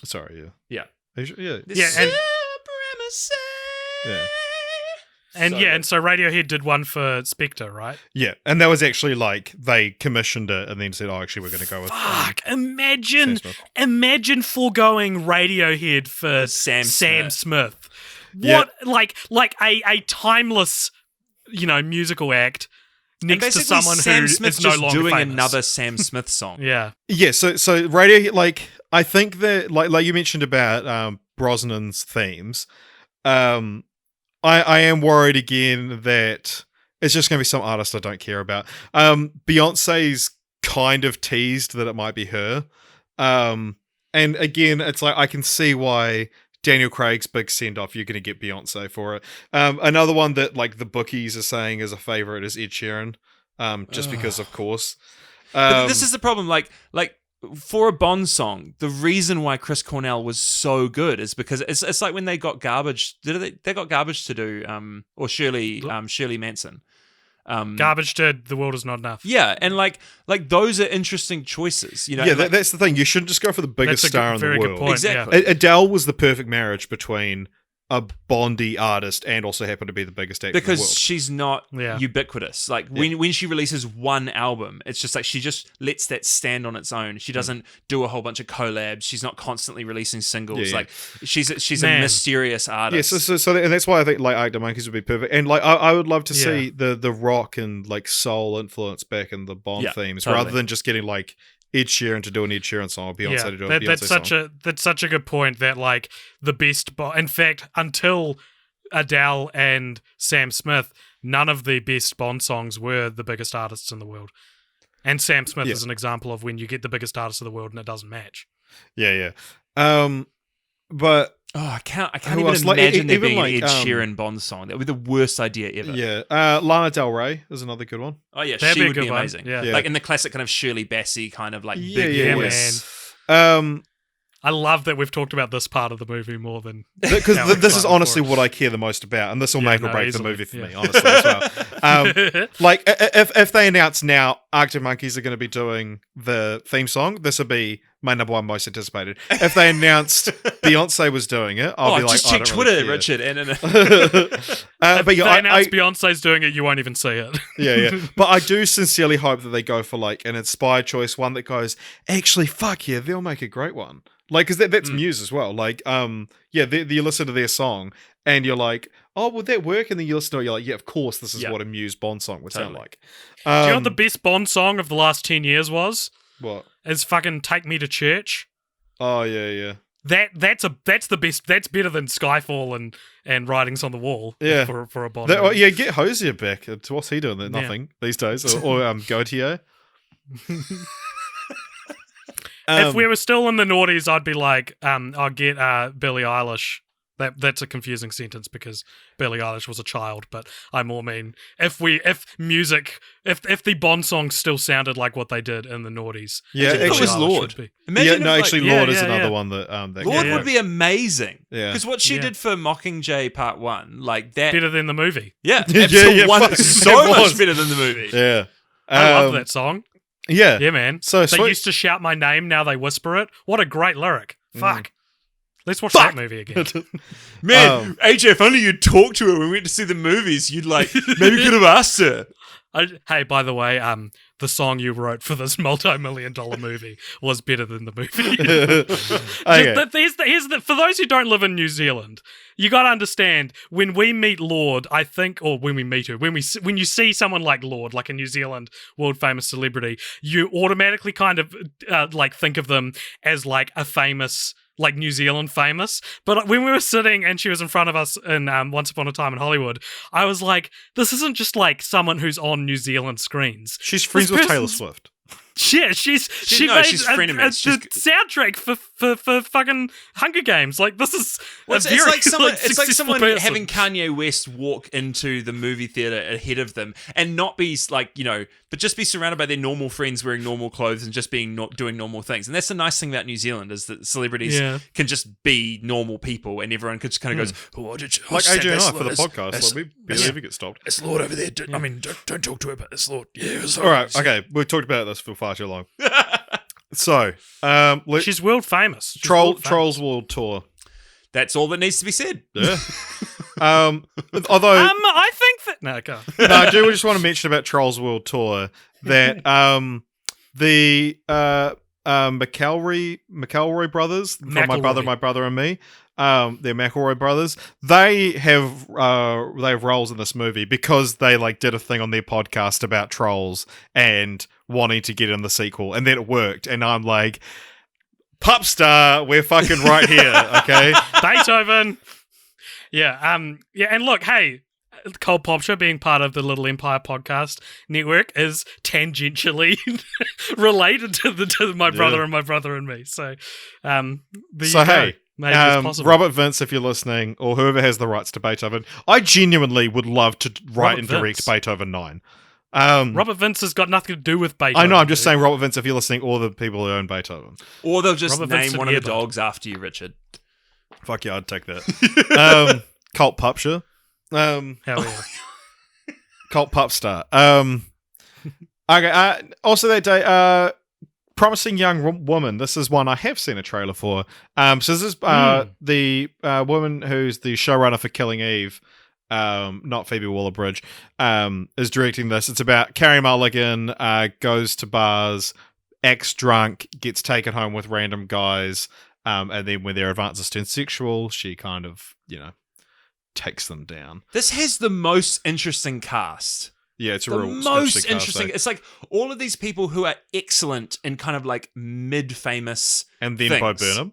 Sorry, Yeah. Yeah. Supremacy. Yeah. And so Radiohead did one for Spectre, right? Yeah, and that was actually like they commissioned it and then said, "Oh, actually, we're going to go with." Imagine foregoing Radiohead for Sam Smith. What like a timeless, musical act next to someone Sam who Smith is no just longer doing famous. another Sam Smith song. Yeah. So Radiohead, like I think that like you mentioned about Brosnan's themes, I am worried again that it's just going to be some artist I don't care about. Beyonce's kind of teased that it might be her. And again, it's like I can see why Daniel Craig's big send-off, you're going to get Beyonce for it. Another one that like the bookies are saying is a favorite is Ed Sheeran, just because of course. But this is the problem, like for a Bond song, the reason why Chris Cornell was so good is because it's like when they got Garbage. They got Garbage to do, or Shirley Manson. Garbage did The World Is Not Enough. Yeah, and like those are interesting choices. Yeah, that's the thing. You shouldn't just go for the biggest star in the world. Good point. Exactly. Yeah. Adele was the perfect marriage between a Bondy artist and also happened to be the biggest actor in the world. Because she's not ubiquitous. Like when she releases one album, it's just like she just lets that stand on its own. She doesn't do a whole bunch of collabs. She's not constantly releasing singles. Like she's a mysterious artist. Yeah, so and that's why I think like Arctic Monkeys would be perfect. And like I would love to see the rock and like soul influence back in the Bond themes rather than just getting like Ed Sheeran to do an Ed Sheeran song or Beyonce to do a Beyonce song. That's such a good point that like the best in fact until Adele and Sam Smith, none of the best Bond songs were the biggest artists in the world. And Sam Smith is an example of when you get the biggest artist in the world and it doesn't match. Yeah. But I can't even imagine there being an Ed Sheeran Bond song. That would be the worst idea ever. Yeah. Lana Del Rey is another good one. Oh yeah, that'd she be would be amazing. Yeah. Like in the classic kind of Shirley Bassey kind of like big voice. Man. I love that we've talked about this part of the movie more than because this is honestly what I care the most about, and this will make or break the movie for me, honestly as well. Like if they announce now Arctic Monkeys are going to be doing the theme song, this would be my number one most anticipated. If they announced Beyonce was doing it, I'll be like, just check I don't Twitter, really care. Richard. And But If yeah, they announce Beyonce's doing it, you won't even see it. yeah. But I do sincerely hope that they go for like an inspired choice, one that goes, actually, fuck yeah, they'll make a great one. Like, because that's Muse as well. Like, you listen to their song and you're like, oh, would that work? And then you listen to it, you're like, yeah, of course, this is what a Muse Bond song would sound like. Do you know what the best Bond song of the last 10 years was? What? It's fucking Take Me to Church. Oh, yeah. That's the best. That's better than Skyfall and Writings on the Wall. Yeah. For a Bond. Movie. Yeah, get Hosier back. What's he doing? Nothing these days. Or Gautier. If we were still in the noughties, I'd be like, I'll get Billie Eilish. That's a confusing sentence because Billie Eilish was a child, but I more mean if the Bond songs still sounded like what they did in the noughties. Yeah, it was Lord. Imagine Lord is another one that Lord would be amazing. Yeah, because what she did for Mockingjay Part 1, like that, better than the movie. Yeah, absolutely, so much better than the movie. Yeah, I love that song. Yeah, man. So they used to shout my name, now they whisper it. What a great lyric. Fuck. Let's watch that movie again. Man, AJ, if only you'd talked to her when we went to see the movies, you'd like, maybe could have asked her. Hey, by the way, the song you wrote for this multi-million-dollar movie was better than the movie. Okay. For those who don't live in New Zealand, you got to understand, when we meet Lord, I think, or when we meet her, when you see someone like Lord, like a New Zealand world-famous celebrity, you automatically kind of like think of them as like a famous, like New Zealand famous. But when we were sitting and she was in front of us in Once Upon a Time in Hollywood, I was like, this isn't just like someone who's on New Zealand screens. She's friends with Taylor Swift. Yeah, she made she's frenemies. the soundtrack for fucking Hunger Games. Like, this is it's like someone person. having Kanye West walk into the movie theater ahead of them and not be like, but just be surrounded by their normal friends wearing normal clothes and just doing normal things. And that's the nice thing about New Zealand, is that celebrities can just be normal people and everyone just kind of goes, "Oh, did you?" Like AJ and I for the podcast, like we barely ever get stopped. It's Lord over there. I mean, don't talk to her, but it's Lord. Yeah. All right. Okay, we've talked about this for far too long. So, she's world famous. Trolls World Tour. That's all that needs to be said. Yeah. Although I think that no, I do just want to mention about Trolls World Tour that the McElroy brothers from My Brother and Me, they're McElroy brothers. They have roles in this movie because they like did a thing on their podcast about trolls and wanting to get in the sequel, and then it worked. And I'm like, Popstar, we're fucking right here, okay? Beethoven. Yeah, and look, hey, Cold Popture being part of the Little Empire podcast network is tangentially related to My Brother and My Brother and Me. So, hey, Robert Vince, if you're listening, or whoever has the rights to Beethoven, I genuinely would love to write and direct Beethoven 9. Robert Vince has got nothing to do with Beethoven. I know, I'm just saying Robert Vince, if you're listening, or the people who own Beethoven. Or they'll just name one of the dogs after you, Richard. Fuck yeah, I'd take that. Cult Popture. Hell yeah. Cult Popstar. Okay, also that day, Promising Young Woman. This is one I have seen a trailer for. So this is the woman who's the showrunner for Killing Eve, not Phoebe Waller-Bridge, is directing this. It's about Carey Mulligan goes to bars, acts drunk, gets taken home with random guys, and then when their advances turn sexual, she kind of, takes them down. This has the most interesting cast. Yeah, it's the real most interesting. It's like all of these people who are excellent in kind of like mid-famous and then things. Bo Burnham.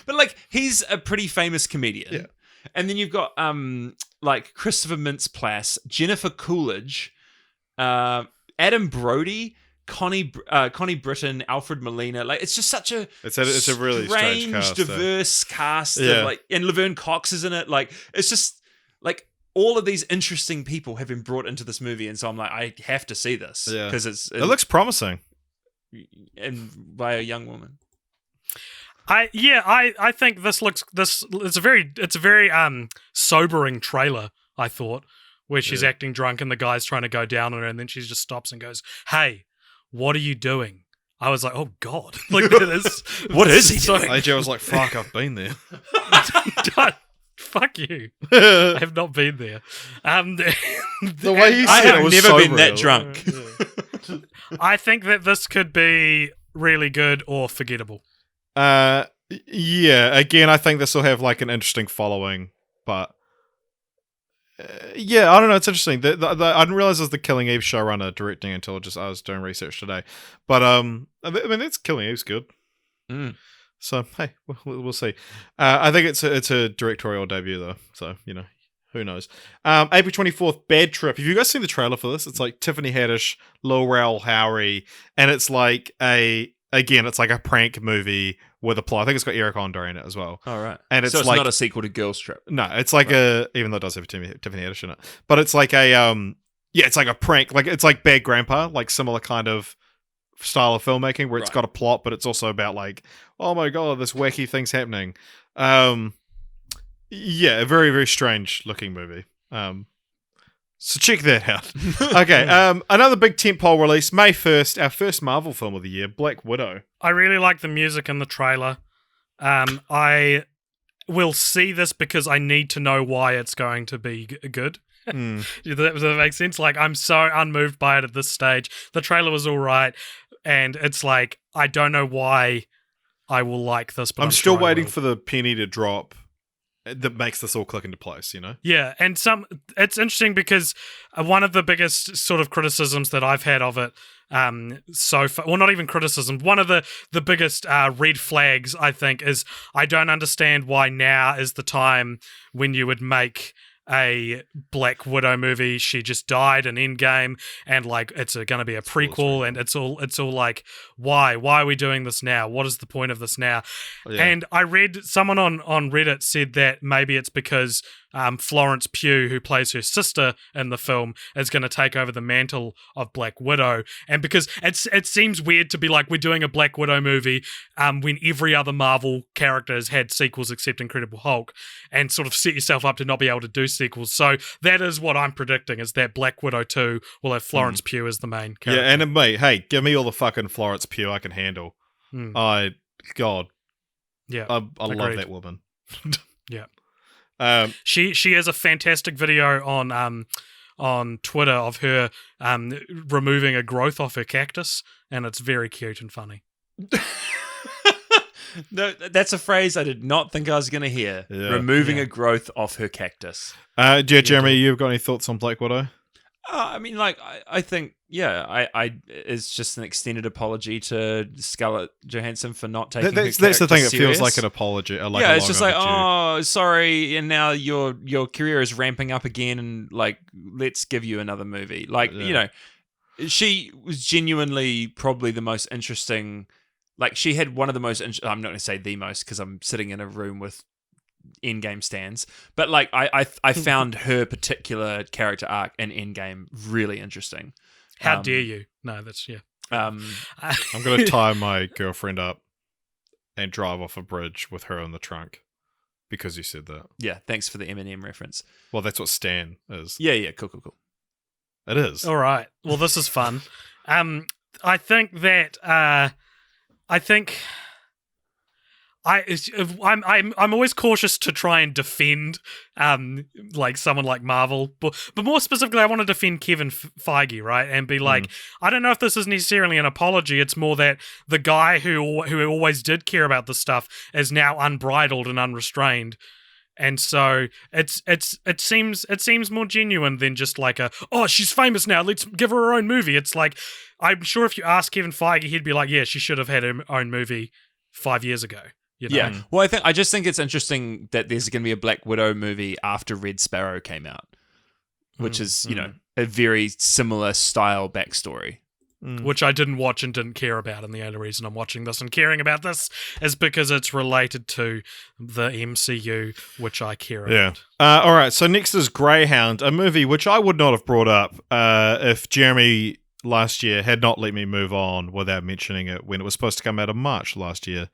But like he's a pretty famous comedian. Yeah. And then you've got like Christopher Mintz-Plasse, Jennifer Coolidge, Adam Brody, Connie Britton, Alfred Molina. Like it's just such a really strange cast, diverse cast. Of, like, and Laverne Cox is in it. Like it's just like all of these interesting people have been brought into this movie, and so I'm like, I have to see this because it looks promising, and by a young woman. I think it's a very sobering trailer, I thought, where she's acting drunk and the guy's trying to go down on her, and then she just stops and goes, "Hey, what are you doing? I was like, oh God, like that is What is he so, doing? AJ was like, fuck, I've been there. Fuck you. I have not been there. The way he I said it have was never so been that real. drunk. I think that this could be really good or forgettable. Yeah, again, I think this will have like an interesting following, but yeah, I don't know. It's interesting. I didn't realize it was the Killing Eve showrunner directing until I was doing research today. But I mean, it's Killing Eve's good. Mm. So hey, we'll see. I think it's a directorial debut though, so who knows. April 24th, Bad Trip. Have you guys seen the trailer for this? It's like Tiffany Haddish, Lil Rel Howery, and it's like it's like a prank movie with a plot. I think it's got Eric Andre in it as well. All right. And it's so it's like not a sequel to Girls Trip. no, it's like even though it does have Tiffany Haddish in it, but it's like it's like a prank. Like it's like Bad Grandpa, like similar kind of style of filmmaking where it's got a plot, but it's also about like, oh my god, this wacky thing's happening. Yeah, a very, very strange looking movie. So check that out. Okay, another big tentpole release, May 1st, our first Marvel film of the year, Black Widow. I really like the music in the trailer. I will see this because I need to know why it's going to be good. Does that make sense? Like, I'm so unmoved by it at this stage. The trailer was all right, and it's like, I don't know why I will like this, but I'm still sure waiting for the penny to drop that makes this all click into place, Yeah, and it's interesting because one of the biggest sort of criticisms that I've had of it so far, well, not even criticism, one of the biggest red flags, I think, is I don't understand why now is the time when you would make a Black Widow movie. She just died in Endgame, and like it's going to be a prequel, and it's all like, why are we doing this now? What is the point of this now? And I read someone on Reddit said that maybe it's because Florence Pugh, who plays her sister in the film, is going to take over the mantle of Black Widow, and because it seems weird to be like, we're doing a Black Widow movie when every other Marvel character has had sequels except Incredible Hulk, and sort of set yourself up to not be able to do sequels. So that is what I'm predicting, is that Black Widow 2 will have Florence Pugh as the main character. Yeah, and mate, hey, give me all the fucking Florence Pugh I can handle. God. Yeah, I love that woman. Yeah. She has a fantastic video on Twitter of her removing a growth off her cactus, and it's very cute and funny. No, that's a phrase I did not think I was going to hear. Yeah. Removing a growth off her cactus. Jeremy, you've got any thoughts on Black Widow? I mean, like, I think, it's just an extended apology to Scarlett Johansson for not taking that's her the thing. It serious. feels like an apology. It's just like, oh, sorry, and now your career is ramping up again, and like, let's give you another movie. Like, she was genuinely probably the most interesting. Like, she had one of the most. I'm not going to say the most because I'm sitting in a room with Endgame stands, but like I found her particular character arc in Endgame really interesting. How dare you? No, that's I'm going to tie my girlfriend up and drive off a bridge with her in the trunk because you said that. Yeah, thanks for the Eminem reference. Well, that's what Stan is. Yeah, cool. It is. All right. Well, this is fun. I think that I'm always cautious to try and defend like someone like Marvel, but more specifically, I want to defend Kevin Feige, right? And be like, I don't know if this is necessarily an apology. It's more that the guy who always did care about this stuff is now unbridled and unrestrained. And so it seems more genuine than just like she's famous now, let's give her own movie. It's like, I'm sure if you ask Kevin Feige, he'd be like, yeah, she should have had her own movie 5 years ago. Yeah. Well, I just think it's interesting that there's going to be a Black Widow movie after Red Sparrow came out, which is, a very similar style backstory. Which I didn't watch and didn't care about, and the only reason I'm watching this and caring about this is because it's related to the MCU, which I care about. All right, so next is Greyhound, a movie which I would not have brought up if Jeremy last year had not let me move on without mentioning it when it was supposed to come out in March last year.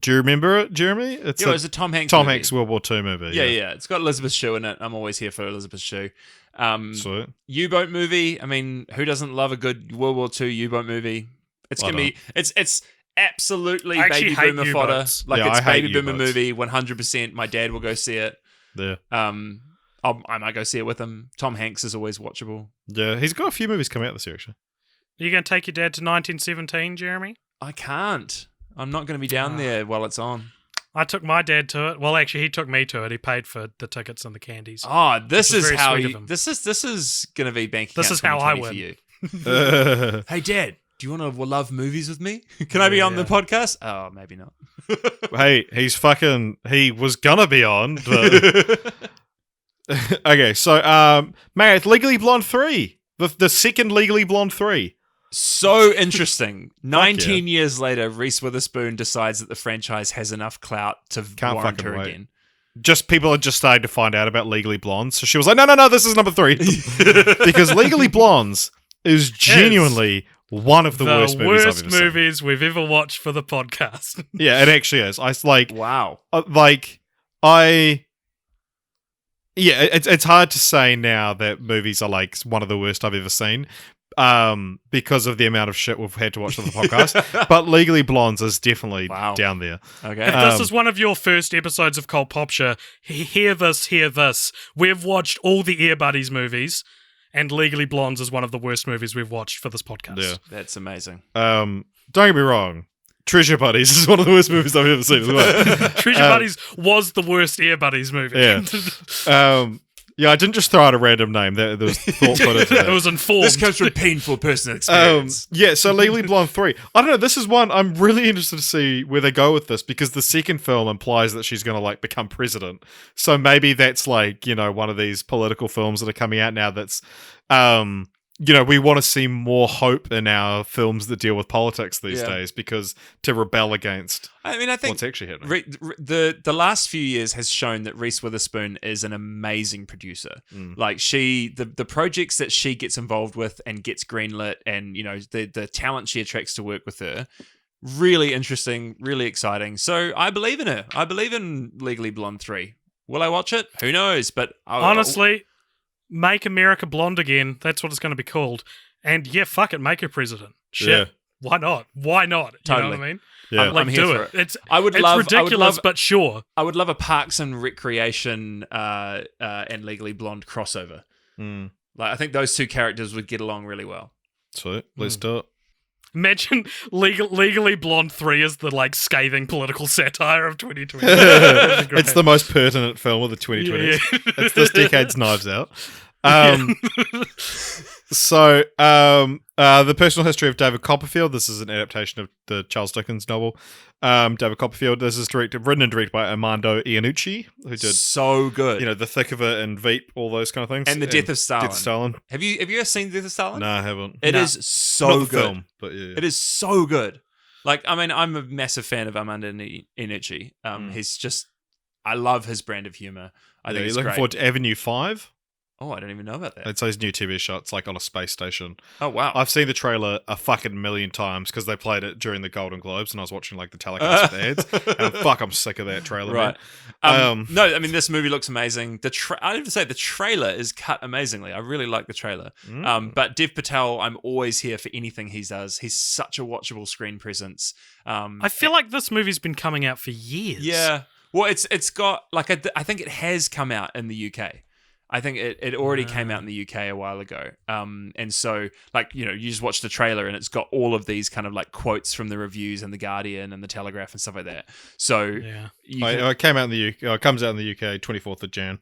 Do you remember it, Jeremy? It was a Tom Hanks Tom movie. Hanks World War II movie. Yeah. It's got Elizabeth Shue in it. I'm always here for Elizabeth Shue. Sweet. U-boat movie. I mean, who doesn't love a good World War II U-boat movie? It's gonna be. It's absolutely baby boomer fodder. Like it's baby boomer movie. 100%. My dad will go see it. Yeah. I might go see it with him. Tom Hanks is always watchable. Yeah, he's got a few movies coming out this year, actually. Are you going to take your dad to 1917, Jeremy? I can't. I'm not going to be down there while it's on. I took my dad to it. Well, actually, he took me to it. He paid for the tickets and the candies. Oh, this is how you. This is going to be bank account. This is how I win. For you. Hey, Dad, do you want to love movies with me? Can I be on the podcast? Oh, maybe not. Hey, he was gonna be on, but okay. So, Meredith, Legally Blonde 3, the second Legally Blonde 3. So interesting. 19 years later, Reese Witherspoon decides that the franchise has enough clout to warrant her again. Just people are just starting to find out about Legally Blonde, so she was like, no, this is number 3. Because Legally Blondes is genuinely one of the worst movies we've ever watched for the podcast. Yeah, it actually is. Wow. It's hard to say now that movies are like one of the worst I've ever seen. Because of the amount of shit we've had to watch on the podcast. But Legally Blondes is definitely down there. Okay. If this is one of your first episodes of Cult Popture, hear this. We've watched all the Air Buddies movies, and Legally Blondes is one of the worst movies we've watched for this podcast. Yeah. That's amazing. Don't get me wrong. Treasure Buddies is one of the worst movies I've ever seen as well. Treasure Buddies was the worst Air Buddies movie. Yeah. Yeah, I didn't just throw out a random name. There was thought put into that. It was informed. This comes from painful personal experience. So Legally Blonde 3. I don't know, this is one I'm really interested to see where they go with this, because the second film implies that she's going to like become president. So maybe that's like, one of these political films that are coming out now that's, we want to see more hope in our films that deal with politics these days, because to rebel against I think what's actually happening. The last few years has shown that Reese Witherspoon is an amazing producer. Like the projects that she gets involved with and gets greenlit, and the talent she attracts to work with her, really interesting, really exciting. So I believe in her. I believe in Legally Blonde 3. Will I watch it? Who knows? But honestly, make America blonde again. That's what it's going to be called. And fuck it, make her president. Shit. Yeah. Why not? Why not? You know what I mean? Yeah. I'm here do for it. It's ridiculous, but sure. I would love a Parks and Recreation and Legally Blonde crossover. Like I think those two characters would get along really well. Sweet. Let's do it. Imagine Legally Blonde 3 is the scathing political satire of 2020. It's the most pertinent film of the 2020s. Yeah. It's this decade's Knives Out. So, the personal history of David Copperfield. This is an adaptation of the Charles Dickens novel. David Copperfield. This is written and directed by Armando Iannucci, who did so good. The Thick of It and Veep, all those kind of things, and the Death of Stalin. Death of Stalin. Have you ever seen Death of Stalin? No, I haven't. It is so Not good. The film, but yeah. It is so good. Like, I mean, I'm a massive fan of Armando Iannucci. He's just, I love his brand of humor. I think you're it's looking great. forward to Avenue 5. Oh, I don't even know about that. It's those new TV shots, like on a space station. Oh, wow. I've seen the trailer a fucking million times because they played it during the Golden Globes, and I was watching like the telecast with ads. And I'm sick of that trailer. Right. Man. No, I mean, this movie looks amazing. I have to say, the trailer is cut amazingly. I really like the trailer. But Dev Patel, I'm always here for anything he does. He's such a watchable screen presence. I feel like this movie's been coming out for years. Yeah. Well, it's got like I think it has come out in the UK. I think it already came out in the UK a while ago. And so, like, you just watch the trailer and it's got all of these kind of like quotes from the reviews and The Guardian and The Telegraph and stuff like that. So, it came out in the UK. It comes out in the UK 24th of Jan.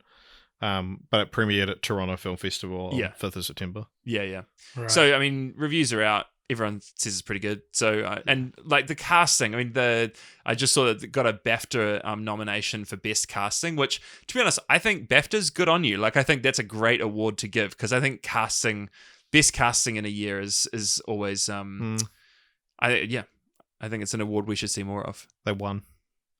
But it premiered at Toronto Film Festival on 5th of September. Yeah. Right. So, I mean, reviews are out. Everyone says it's pretty good. So, and like the casting, I mean, I just saw that it got a BAFTA nomination for best casting, which, to be honest, I think BAFTA's good on you. Like, I think that's a great award to give, because I think best casting in a year is always, I think it's an award we should see more of. They won.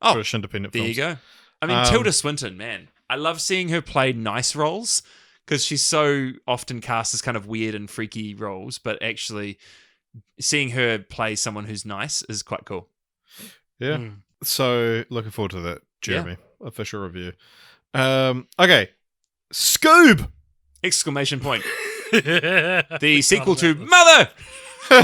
Oh, British independent there films. you go. I mean, Tilda Swinton, man, I love seeing her play nice roles, because she's so often cast as kind of weird and freaky roles, but actually seeing her play someone who's nice is quite cool. Yeah. So looking forward to that, Jeremy. Official review. Okay. Scoob! Exclamation point. The sequel to Mother! I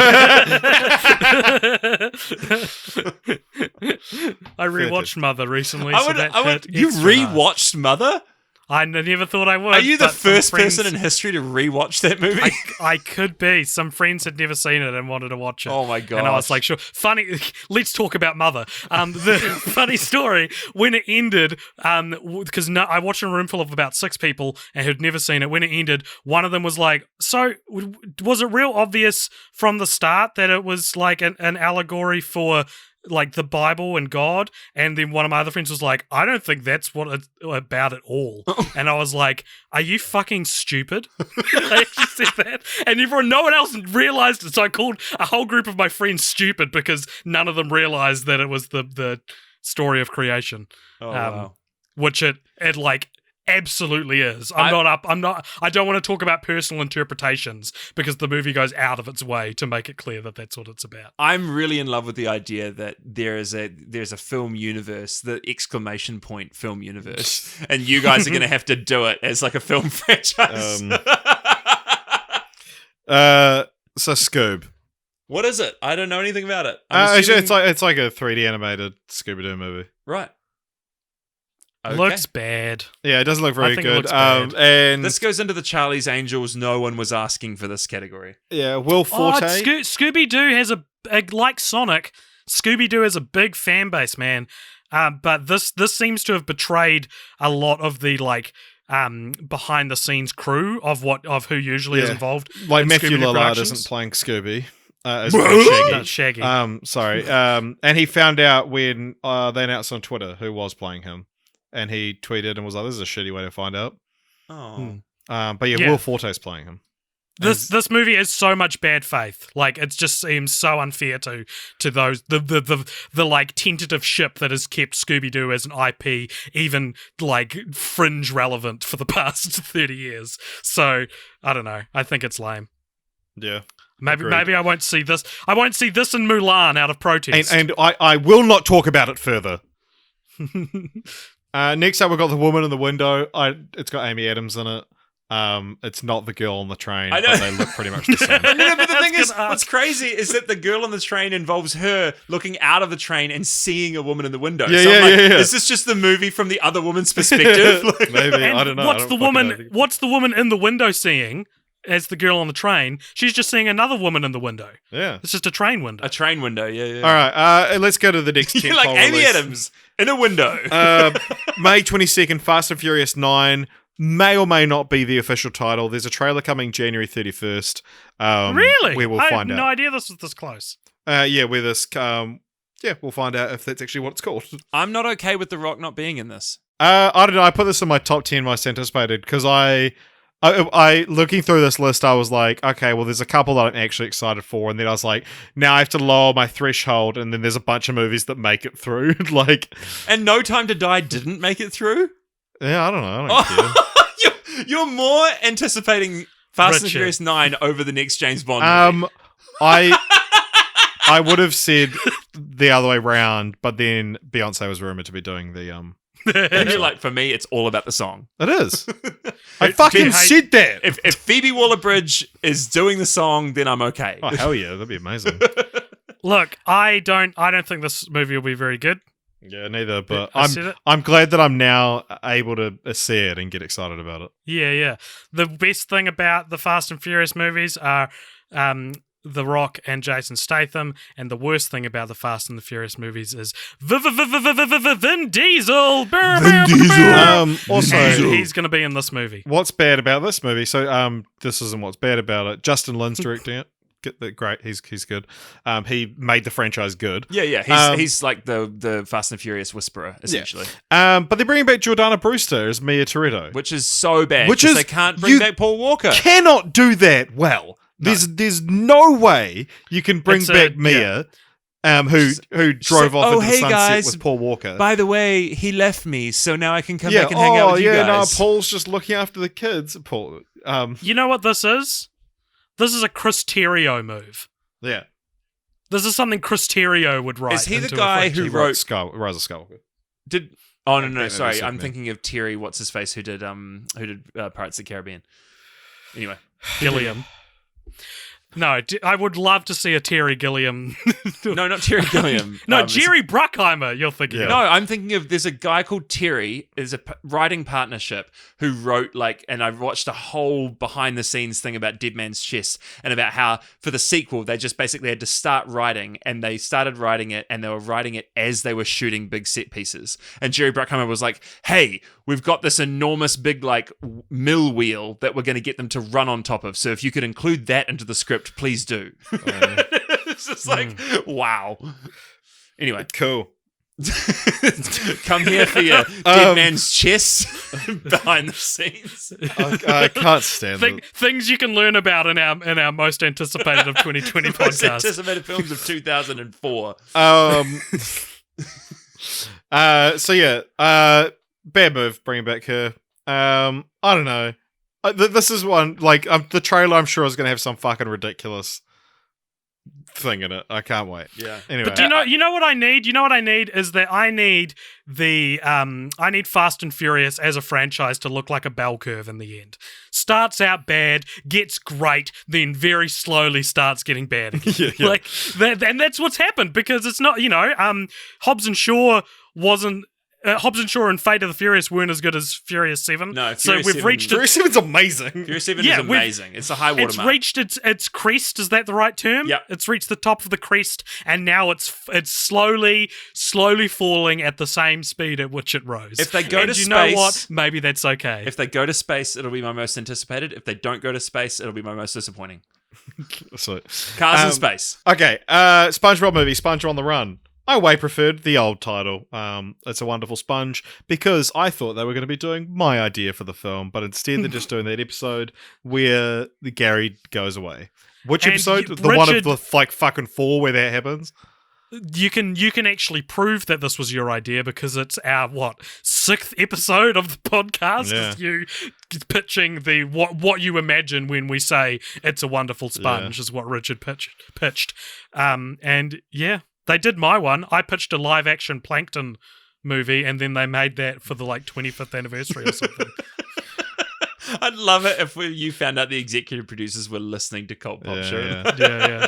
rewatched Mother recently. You rewatched Mother? I never thought I would. Are you the first person in history to rewatch that movie? I could be. Some friends had never seen it and wanted to watch it. Oh my god! And I was like, sure. Funny. Let's talk about Mother. The funny story when it ended, because I watched a room full of about 6 people and had never seen it. When it ended, one of them was like, "So, was it real obvious from the start that it was like an allegory for?" like the Bible and God, and then one of my other friends was like, I don't think that's what it's about at all. And I was like, are you fucking stupid? I actually said that, and no one else realized it, so I called a whole group of my friends stupid because none of them realized that it was the story of creation. Wow. Which it like absolutely is. I don't want to talk about personal interpretations because the movie goes out of its way to make it clear that that's what it's about. I'm really in love with the idea that there's a film universe, the exclamation point film universe, and you guys are going to have to do it as like a film franchise. So Scoob. What is it? I don't know anything about it. It's like a 3D animated Scooby-Doo movie. Right. Okay. Looks bad. Yeah, it doesn't look very good. It looks bad. And this goes into the Charlie's Angels. No one was asking for this category. Yeah, Will Forte. Scooby-Doo has a like Sonic. Scooby-Doo has a big fan base, man. But this seems to have betrayed a lot of the like behind the scenes crew of who usually is involved. Like in Matthew Scooby-Doo Lillard productions. isn't playing Scooby. As Shaggy. No, Shaggy. Sorry. And he found out when they announced on Twitter who was playing him. And he tweeted and was like, this is a shitty way to find out. Oh. But yeah, Will Forte's playing him. This movie is so much bad faith. Like, it just seems so unfair to those the like tentative ship that has kept Scooby-Doo as an IP even like fringe relevant for the past 30 years. So I don't know. I think it's lame. Yeah. Maybe I won't see this. I won't see this in Mulan out of protest. And I will not talk about it further. Next up, we've got The Woman in the Window. It's got Amy Adams in it. It's not the girl on the train, I know. but they look pretty much the same. No, but the thing is, what's crazy is that the girl on the train involves her looking out of the train and seeing a woman in the window. Yeah, so I'm like, yeah. is this just the movie from the other woman's perspective? Maybe. And I don't know. What's the woman in the window seeing as the girl on the train? She's just seeing another woman in the window. Yeah. It's just a train window. A train window, yeah. All right, let's go to the next 10 You're like Amy Adams in a window. May 22nd, Fast and Furious 9 may or may not be the official title. There's a trailer coming January 31st. Really? Where we'll I find had out. no idea this was this close. We'll find out if that's actually what it's called. I'm not okay with The Rock not being in this. I don't know. I put this in my top 10 most anticipated because I looking through this list, I was like, okay, well, there's a couple that I'm actually excited for, and then I was like, now I have to lower my threshold, and then there's a bunch of movies that make it through, like, And No Time to Die didn't make it through? yeah, I don't know, I don't care. You're more anticipating Fast and Richard. Furious 9 over the next James Bond movie. I would have said the other way round, but then Beyonce was rumored to be doing the And you're like, for me, it's all about the song. It is. I fucking said that. If Phoebe Waller-Bridge is doing the song, then I'm okay. Oh hell yeah, that'd be amazing. Look, I don't think this movie will be very good. Yeah, neither. But I said it. I'm glad that I'm now able to see it and get excited about it. Yeah. The best thing about the Fast and Furious movies are The Rock and Jason Statham, and the worst thing about the Fast and the Furious movies is Vin Diesel. Also, And he's going to be in this movie. what's bad about this movie? So, this isn't what's bad about it. Justin Lin's directing it. Get that great. He's good. He made the franchise good. Yeah. He's like the Fast and Furious whisperer, essentially. But they're bringing back Jordana Brewster as Mia Toretto. Which is so bad. Which 'cause is- they can't bring you back Paul Walker. Cannot do that well. There's no way you can bring It's back Mia, who drove off "Oh, into the hey, sunset guys. with Paul Walker. By the way, he left me, so now I can come back and hang out with you guys. No, Paul's just looking after the kids. Paul, You know what this is? This is a Chris Terrio move. yeah. This is something Chris Terrio would write. Is he the into a guy franchise. who wrote Rise of Skywalker? Oh no, Batman sorry. v I'm Superman. thinking of Terry. What's his face? Who did Pirates of the Caribbean? Anyway, Gilliam? No, I would love to see a Terry Gilliam. no, not Terry Gilliam. No, Jerry Bruckheimer. You're thinking. Yeah. of. No, I'm thinking of there's a guy called Terry. Is a writing partnership who wrote and I watched a whole behind the scenes thing about Dead Man's Chest and about how for the sequel they just basically had to start writing and they started writing it and they were writing it as they were shooting big set pieces. And Jerry Bruckheimer was like, "Hey, we've got this enormous big mill wheel that we're going to get them to run on top of. So if you could include that into the script, please do." It's just wow. Anyway, Cool. come here for your Dead Man's Chest behind the scenes. I can't stand it. Things you can learn about in our most anticipated of 2020 Most podcast. anticipated films of 2004. So yeah, bad move bringing back her. I don't know. This is one the trailer. I'm sure is going to have some fucking ridiculous thing in it. I can't wait. Yeah. Anyway, But you know what I need? You know what I need is that I need I need Fast and Furious as a franchise to look like a bell curve in the end. Starts out bad, gets great, then very slowly starts getting bad again. Yeah. Like that, and that's what's happened because it's not, Hobbs and Shaw wasn't. Hobbs and Shaw and Fate of the Furious weren't as good as Furious 7. No, so Furious we've 7 reached Furious 7's amazing. Furious 7 Yeah, is amazing. It's a high water it's mark. reached its crest. Is that the right term? Yep. It's reached the top of the crest, and now it's slowly falling at the same speed at which it rose. If they go and to you know space- what? Maybe that's okay. If they go to space, it'll be my most anticipated. If they don't go to space, it'll be my most disappointing. So, Cars in space. okay, SpongeBob movie, Sponge on the Run. I way preferred the old title. It's a Wonderful Sponge, because I thought they were going to be doing my idea for the film, but instead they're just doing that episode where the Gary goes away. Which And episode? you- The one of Richard- the fucking 4 where that happens. You can actually prove that this was your idea because it's our 6th episode of the podcast. Yeah. Is you pitching the what you imagine when we say it's a wonderful sponge is what Richard pitched. And yeah, they did my one. I pitched a live action Plankton movie, and then they made that for the 25th anniversary or something. I'd love it if you found out the executive producers were listening to Cult Popture. Yeah.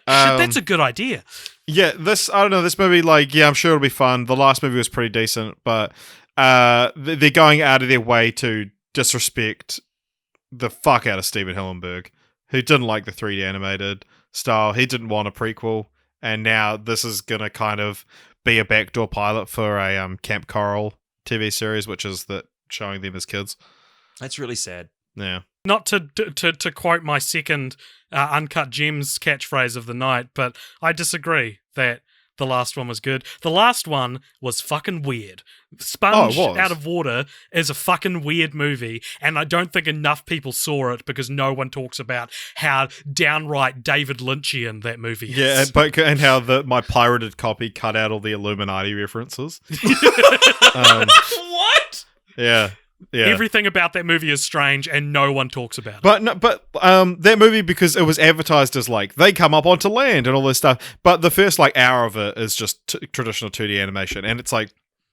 That's a good idea. Yeah, this movie, I'm sure it'll be fun. The last movie was pretty decent, but they're going out of their way to disrespect the fuck out of Steven Hillenburg, who didn't like the 3D animated style. He didn't want a prequel, and now this is going to kind of be a backdoor pilot for a Camp Coral TV series, which is that showing them as kids. That's really sad. Yeah. Not to quote my second Uncut Gems catchphrase of the night, but I disagree that the last one was good. The last one was fucking weird. Sponge it was. Out of Water is a fucking weird movie, and I don't think enough people saw it because no one talks about how downright David Lynchian that movie is. Yeah, and how my pirated copy cut out all the Illuminati references. What? Yeah. Yeah. Everything about that movie is strange, and no one talks about it. But that movie, because it was advertised as they come up onto land and all this stuff, but the first hour of it is just traditional 2D animation, and it's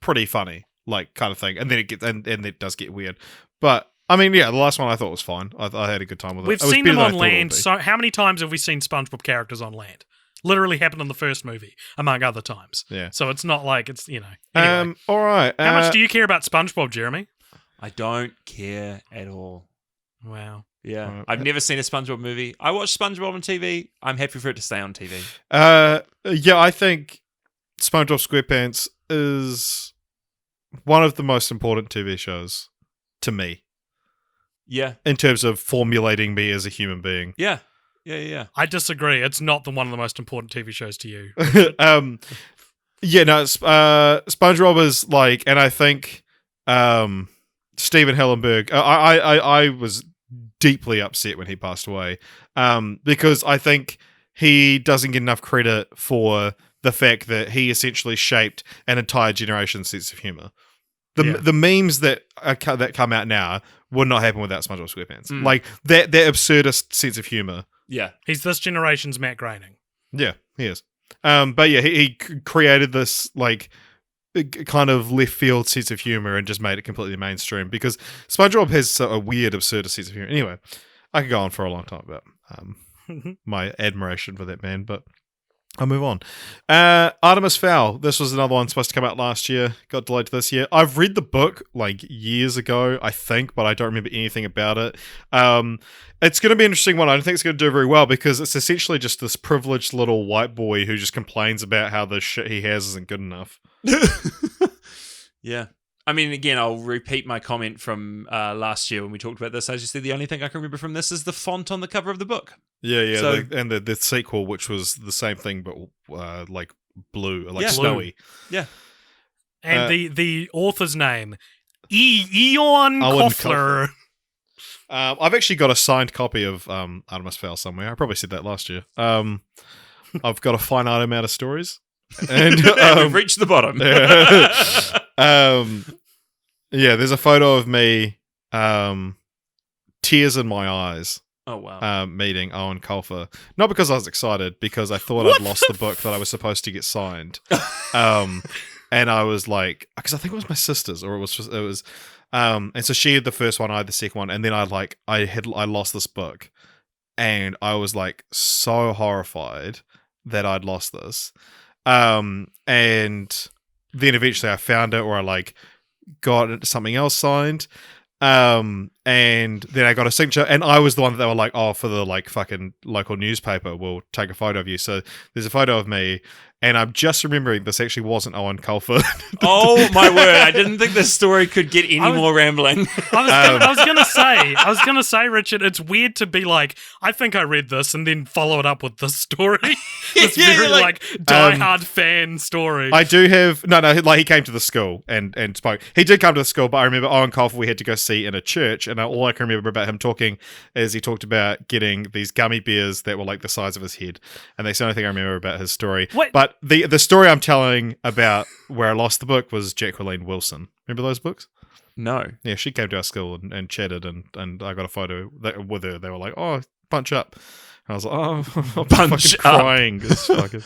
pretty funny, kind of thing, and then it gets and it does get weird. But I mean, yeah, the last one I thought was fine. I had a good time with it. We've It was seen better them than I on thought it would land. be. So how many times have we seen SpongeBob characters on land? Literally happened in the first movie, among other times. Yeah. So it's not like it's Anyway, all right. how much do you care about SpongeBob, Jeremy? I don't care at all. Wow. Yeah. Right. I've never seen a SpongeBob movie. I watch SpongeBob on TV. I'm happy for it to stay on TV. Yeah, I think SpongeBob SquarePants is one of the most important TV shows to me Yeah. in terms of formulating me as a human being. Yeah. Yeah. I disagree. It's not one of the most important TV shows to you. Yeah, no, SpongeBob is and I think Steven Hillenburg, I was deeply upset when he passed away, because I think he doesn't get enough credit for the fact that he essentially shaped an entire generation's sense of humor. The memes that come out now would not happen without SpongeBob SquarePants. That absurdist sense of humor. Yeah. He's this generation's Matt Groening. Yeah, he is. But yeah, he created this like kind of left field sense of humor and just made it completely mainstream because SpongeBob has a weird, absurd sense of humor. Anyway, I could go on for a long time about my admiration for that man, but I'll move on. Artemis Fowl. This was another one supposed to come out last year. Got delayed to this year. I've read the book like years ago, I think, but I don't remember anything about it. It's going to be an interesting one. I don't think it's going to do very well because it's essentially just this privileged little white boy who just complains about how the shit he has isn't good enough. Yeah. I mean, again, I'll repeat my comment from last year when we talked about this. As you said, the only thing I can remember from this is the font on the cover of the book. Yeah. So- And the sequel, which was the same thing, but like blue, like Yeah. snowy. Yeah. And the author's name, Eon Owen Koffler. I've actually got a signed copy of Artemis Fowl somewhere. I probably said that last year. I've got a finite amount of stories. And We've reached the bottom. Yeah, there's a photo of me, tears in my eyes, Oh, wow. meeting Owen Colfer. Not because I was excited, because I thought I'd lost the book that I was supposed to get signed. And I was like, because I think it was my sister's, or it was, and so she had the first one, I had the second one, and then I lost this book, and I was like so horrified that I'd lost this. And then eventually I found it, or I like got something else signed. And then I got a signature, and I was the one that they were like, oh, for the like fucking local newspaper, we'll take a photo of you. So there's a photo of me, and I'm just remembering this actually wasn't Owen Colfer. Oh my word! I didn't think this story could get any more rambling. I was gonna say, Richard, it's weird to be like, I think I read this, and then follow it up with this story. This Yeah, very like- like diehard fan story. I do have like he came to the school and spoke. He did come to the school, but I remember Owen Colfer we had to go see in a church, and all I can remember about him talking is he talked about getting these gummy bears that were like the size of his head, and that's the only thing I remember about his story. What? But the story I'm telling about where I lost the book was Jacqueline Wilson. Remember those books? No. Yeah, she came to our school and chatted, and I got a photo with her. They were like, "Oh, punch up." And I was like, "Oh, I'm Punch fucking up. crying." It's fucking-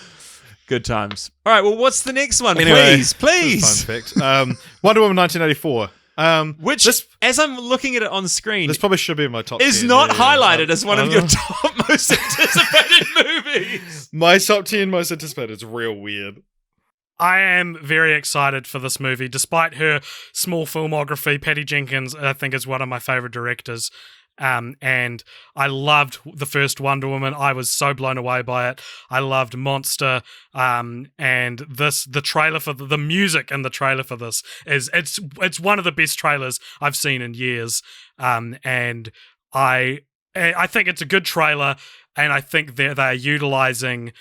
Good times. All right. Well, what's the next one? Anyway, Please. Fun fact. Wonder Woman 1984. Which, as I'm looking at it on screen, This probably should be in my top is 10. not Yeah. highlighted as one I of don't your know. top most anticipated movies. My top 10 most anticipated is real weird. I am very excited for this movie. Despite her small filmography, Patty Jenkins, I think, is one of my favorite directors. And I loved the first Wonder Woman. I was so blown away by it. I loved Monster. And the trailer for the music and the trailer for this it's one of the best trailers I've seen in years. And I think it's a good trailer, and I think they are utilizing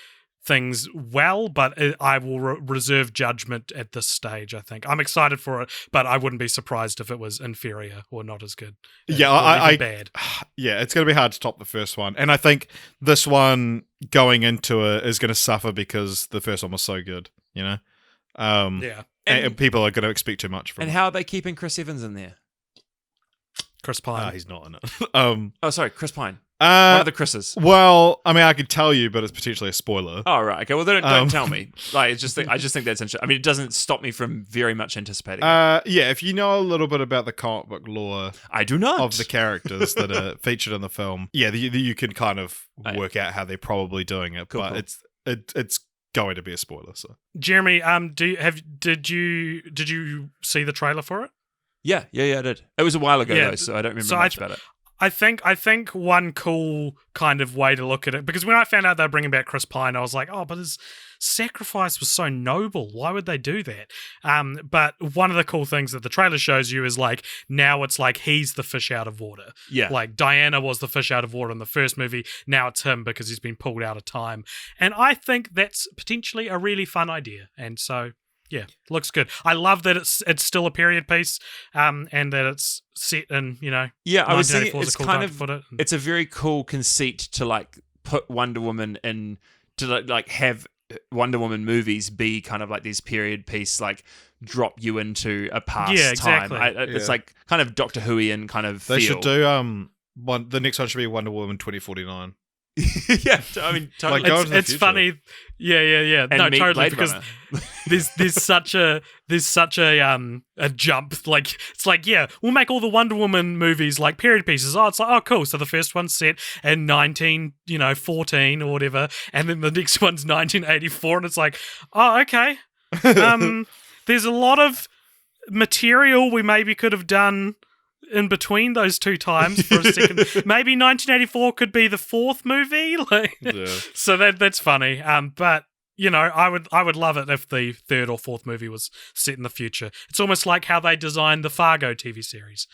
things well, but I will reserve judgment at this stage. I think I'm excited for it, but I wouldn't be surprised if it was inferior or not as good. Yeah, Or even I bad. Yeah, it's going to be hard to top the first one. And I think this one going into it is going to suffer because the first one was so good, you know? Yeah, And people are going to expect too much from And it. how are they keeping Chris Evans in there? Chris Pine. He's not in it. Oh, sorry, Chris Pine. One of the Chris's. Well, I mean, I could tell you, but it's potentially a spoiler. Oh, right. Okay. Well, then don't tell me. Like, I just think that's interesting. I mean, it doesn't stop me from very much anticipating. Yeah, if you know a little bit about the comic book lore I do not. of the characters that are featured in the film, you can kind of work out how they're probably doing it. Cool, but cool. it's going to be a spoiler. So Jeremy, did you see the trailer for it? Yeah, I did. It was a while ago, Yeah, though, so I don't remember so much about it. I think one cool kind of way to look at it, because when I found out they were bringing back Chris Pine, I was like, oh, but his sacrifice was so noble. Why would they do that? But one of the cool things that the trailer shows you is like, now it's like he's the fish out of water. Yeah. Like Diana was the fish out of water in the first movie. Now it's him because he's been pulled out of time. And I think that's potentially a really fun idea. And so, yeah, looks good. I love that it's still a period piece, and that it's set in, Yeah, I was thinking 1984 is it's a cool kind time of to put it. it's a very cool conceit to like put Wonder Woman in, to like have Wonder Woman movies be kind of like these period piece, like drop you into a past Yeah, exactly. time. It's like kind of Doctor Who-ian kind of they feel. should do the next one should be Wonder Woman 2049. Yeah, I mean, totally. Like, go into the It's future. funny. Yeah. And No, meet totally. Blade Because Runner. there's such a jump. Like, it's like, yeah, we'll make all the Wonder Woman movies like period pieces. Oh, it's like, oh, cool. So the first one's set in 14 or whatever, and then the next one's 1984, and it's like, oh, okay. There's a lot of material we maybe could have done in between those two times for a second. Maybe 1984 could be the fourth movie. Like, Yeah. so that's funny. But I would love it if the third or fourth movie was set in the future. It's almost like how they designed the Fargo TV series,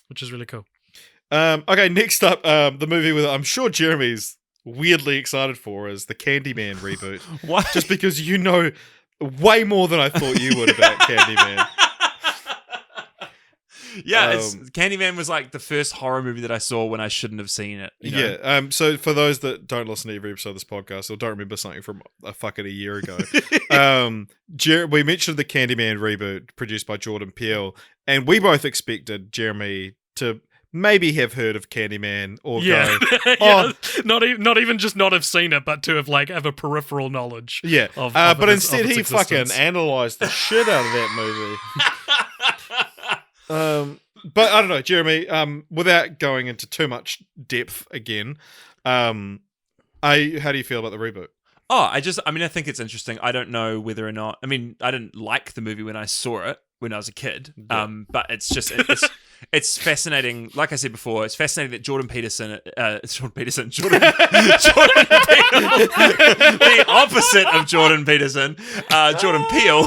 which is really cool. Okay, next up, the movie with I'm sure Jeremy's weirdly excited for is the Candyman reboot. What? Just because you know way more than I thought you would about Candyman. Yeah, Candyman was like the first horror movie that I saw when I shouldn't have seen it. You know? Yeah. So for those that don't listen to every episode of this podcast or don't remember something from a year ago, we mentioned the Candyman reboot produced by Jordan Peele, and we both expected Jeremy to maybe have heard of Candyman or go, yeah. Not even just not have seen it, but to have a peripheral knowledge. yeah. Of But its instead, he existence. fucking analyzed the shit out of that movie. But I don't know, Jeremy. Without going into too much depth again, how do you feel about the reboot? Oh, I think it's interesting. I don't know whether or not. I mean, I didn't like the movie when I saw it when I was a kid. Yeah. But it's just it's fascinating. Like I said before, it's fascinating that Jordan Peele, the opposite of Jordan Peterson, Jordan Peele.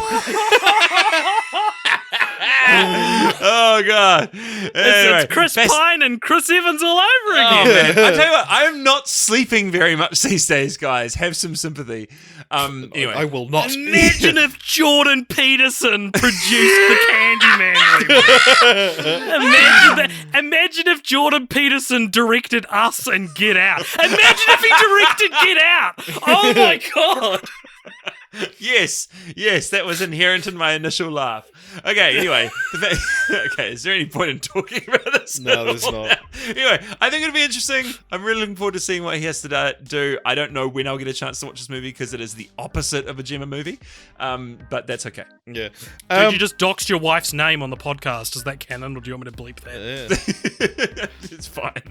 Oh god! Anyway, It's Chris Pine and Chris Evans all over again. Oh man! I tell you what, I am not sleeping very much these days, guys. Have some sympathy. Anyway, I will not. Imagine if Jordan Peterson produced the Candyman reboot. Imagine if Jordan Peterson directed Us and Get Out. Imagine if he directed Get Out. Oh my god! Yes, that was inherent in my initial laugh. Okay, anyway. Okay, is there any point in talking about this? No, there's not. Anyway, I think it'll be interesting. I'm really looking forward to seeing what he has to do. I don't know when I'll get a chance to watch this movie because it is the opposite of a Gemma movie. But that's okay. Yeah. Did you just doxed your wife's name on the podcast? Is that canon, or do you want me to bleep that? It's fine.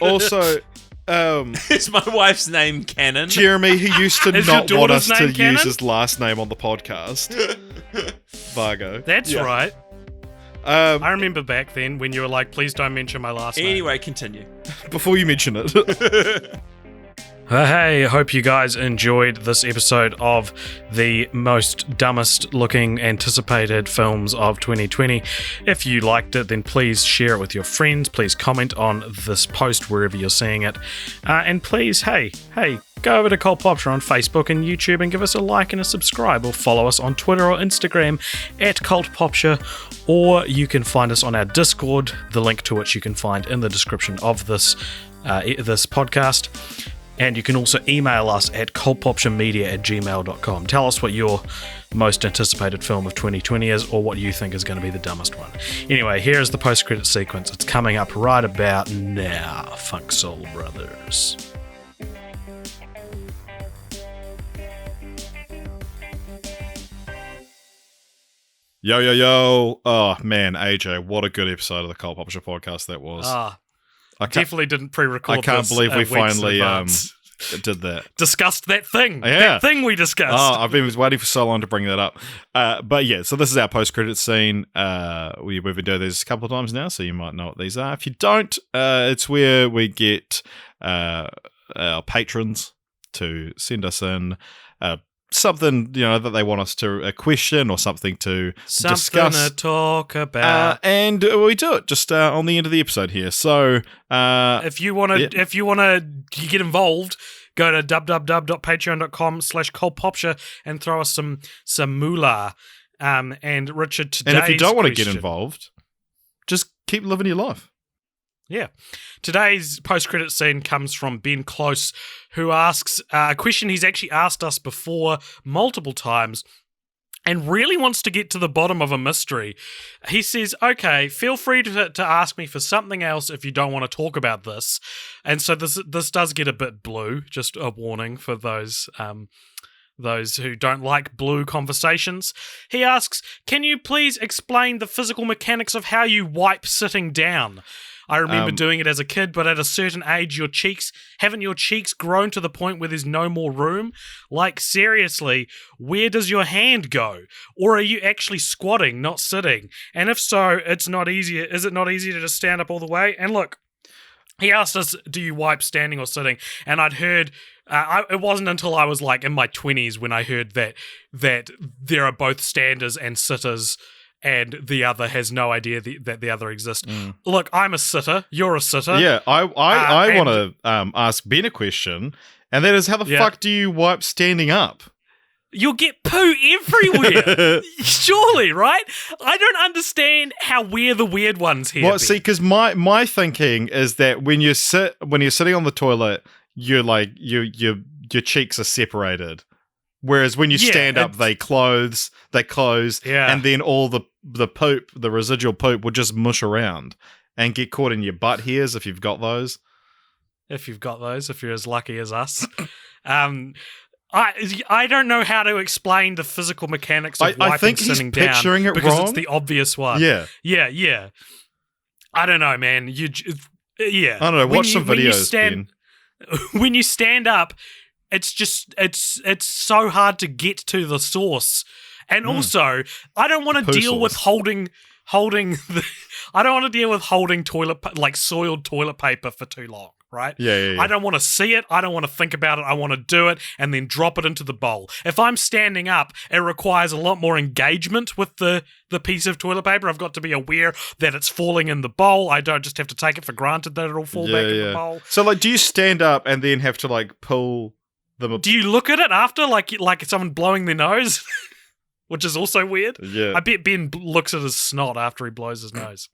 Also, Is my wife's name Canon? Jeremy, who used to Is your not want us daughter's to name Cannon? use his last name on the podcast, Vargo. That's Yeah. right. I remember back then when you were like, please don't mention my last name. Anyway, continue. Before you mention it, Hey, hope you guys enjoyed this episode of the most dumbest looking anticipated films of 2020. If you liked it, then please share it with your friends. Please comment on this post wherever you're seeing it. And please, hey, go over to Cult Popture on Facebook and YouTube and give us a like and a subscribe, or follow us on Twitter or Instagram at Cult Popture, or you can find us on our Discord, the link to which you can find in the description of this podcast. And you can also email us at cultpopturemedia@gmail.com. Tell us what your most anticipated film of 2020 is, or what you think is going to be the dumbest one. Anyway, here is the post-credit sequence. It's coming up right about now, Funk Soul Brothers. yo. Oh, man, AJ, what a good episode of the Cult Popture podcast that was. I can't, Definitely didn't pre-record I can't this, believe we weeks in finally advance. did that. Discussed that thing. Yeah. That thing we discussed. Oh, I've been waiting for so long to bring that up. But yeah, so this is our post-credit scene. We've been doing this a couple of times now, so you might know what these are. If you don't, it's where we get our patrons to send us in something, that they want us to question or something to discuss. To talk about. And we do it just on the end of the episode here. So if you want to get involved, go to www.patreon.com/cultpopture and throw us some moolah. And Richard, today's and if you don't want to get question- involved, just keep living your life. Yeah. Today's post-credit scene comes from Ben Close, who asks a question he's actually asked us before multiple times. and really wants to get to the bottom of a mystery. He says, okay, feel free to ask me for something else if you don't want to talk about this. And so this does get a bit blue, just a warning for those who don't like blue conversations. He asks, can you please explain the physical mechanics of how you wipe sitting down? I remember doing it as a kid, but at a certain age, haven't your cheeks grown to the point where there's no more room? Like, seriously, where does your hand go? Or are you actually squatting, not sitting? And if so, is it not easier to just stand up all the way? And look, he asked us, do you wipe standing or sitting? And I'd heard, it wasn't until I was like in my 20s when I heard that there are both standers and sitters, and the other has no idea that the other exists. Look, I'm a sitter. You're a sitter. Yeah, I want to ask Ben a question, and that is, how the fuck do you wipe standing up? You'll get poo everywhere. Surely, right? I don't understand how we're the weird ones here. Well, see, because my thinking is that when you're sitting on the toilet, you're like your cheeks are separated. Whereas when you stand up, they close, and then all the poop, the residual poop, will just mush around and get caught in your butt hairs if you've got those. If you're as lucky as us. I don't know how to explain the physical mechanics of wiping sitting down. Picturing it because wrong. It's the obvious one. Yeah. I don't know, man. I don't know. Watch some videos, Ben. When you stand up, it's so hard to get to the source. And also, I don't want to deal with holding I don't want to deal with holding soiled toilet paper for too long, right? Yeah. I don't want to see it. I don't want to think about it. I want to do it and then drop it into the bowl. If I'm standing up, it requires a lot more engagement with the piece of toilet paper. I've got to be aware that it's falling in the bowl. I don't just have to take it for granted that it'll fall back in the bowl. So, do you stand up and then have to pull them? Do you look at it after, like someone blowing their nose? Which is also weird. Yeah. I bet Ben looks at his snot after he blows his nose.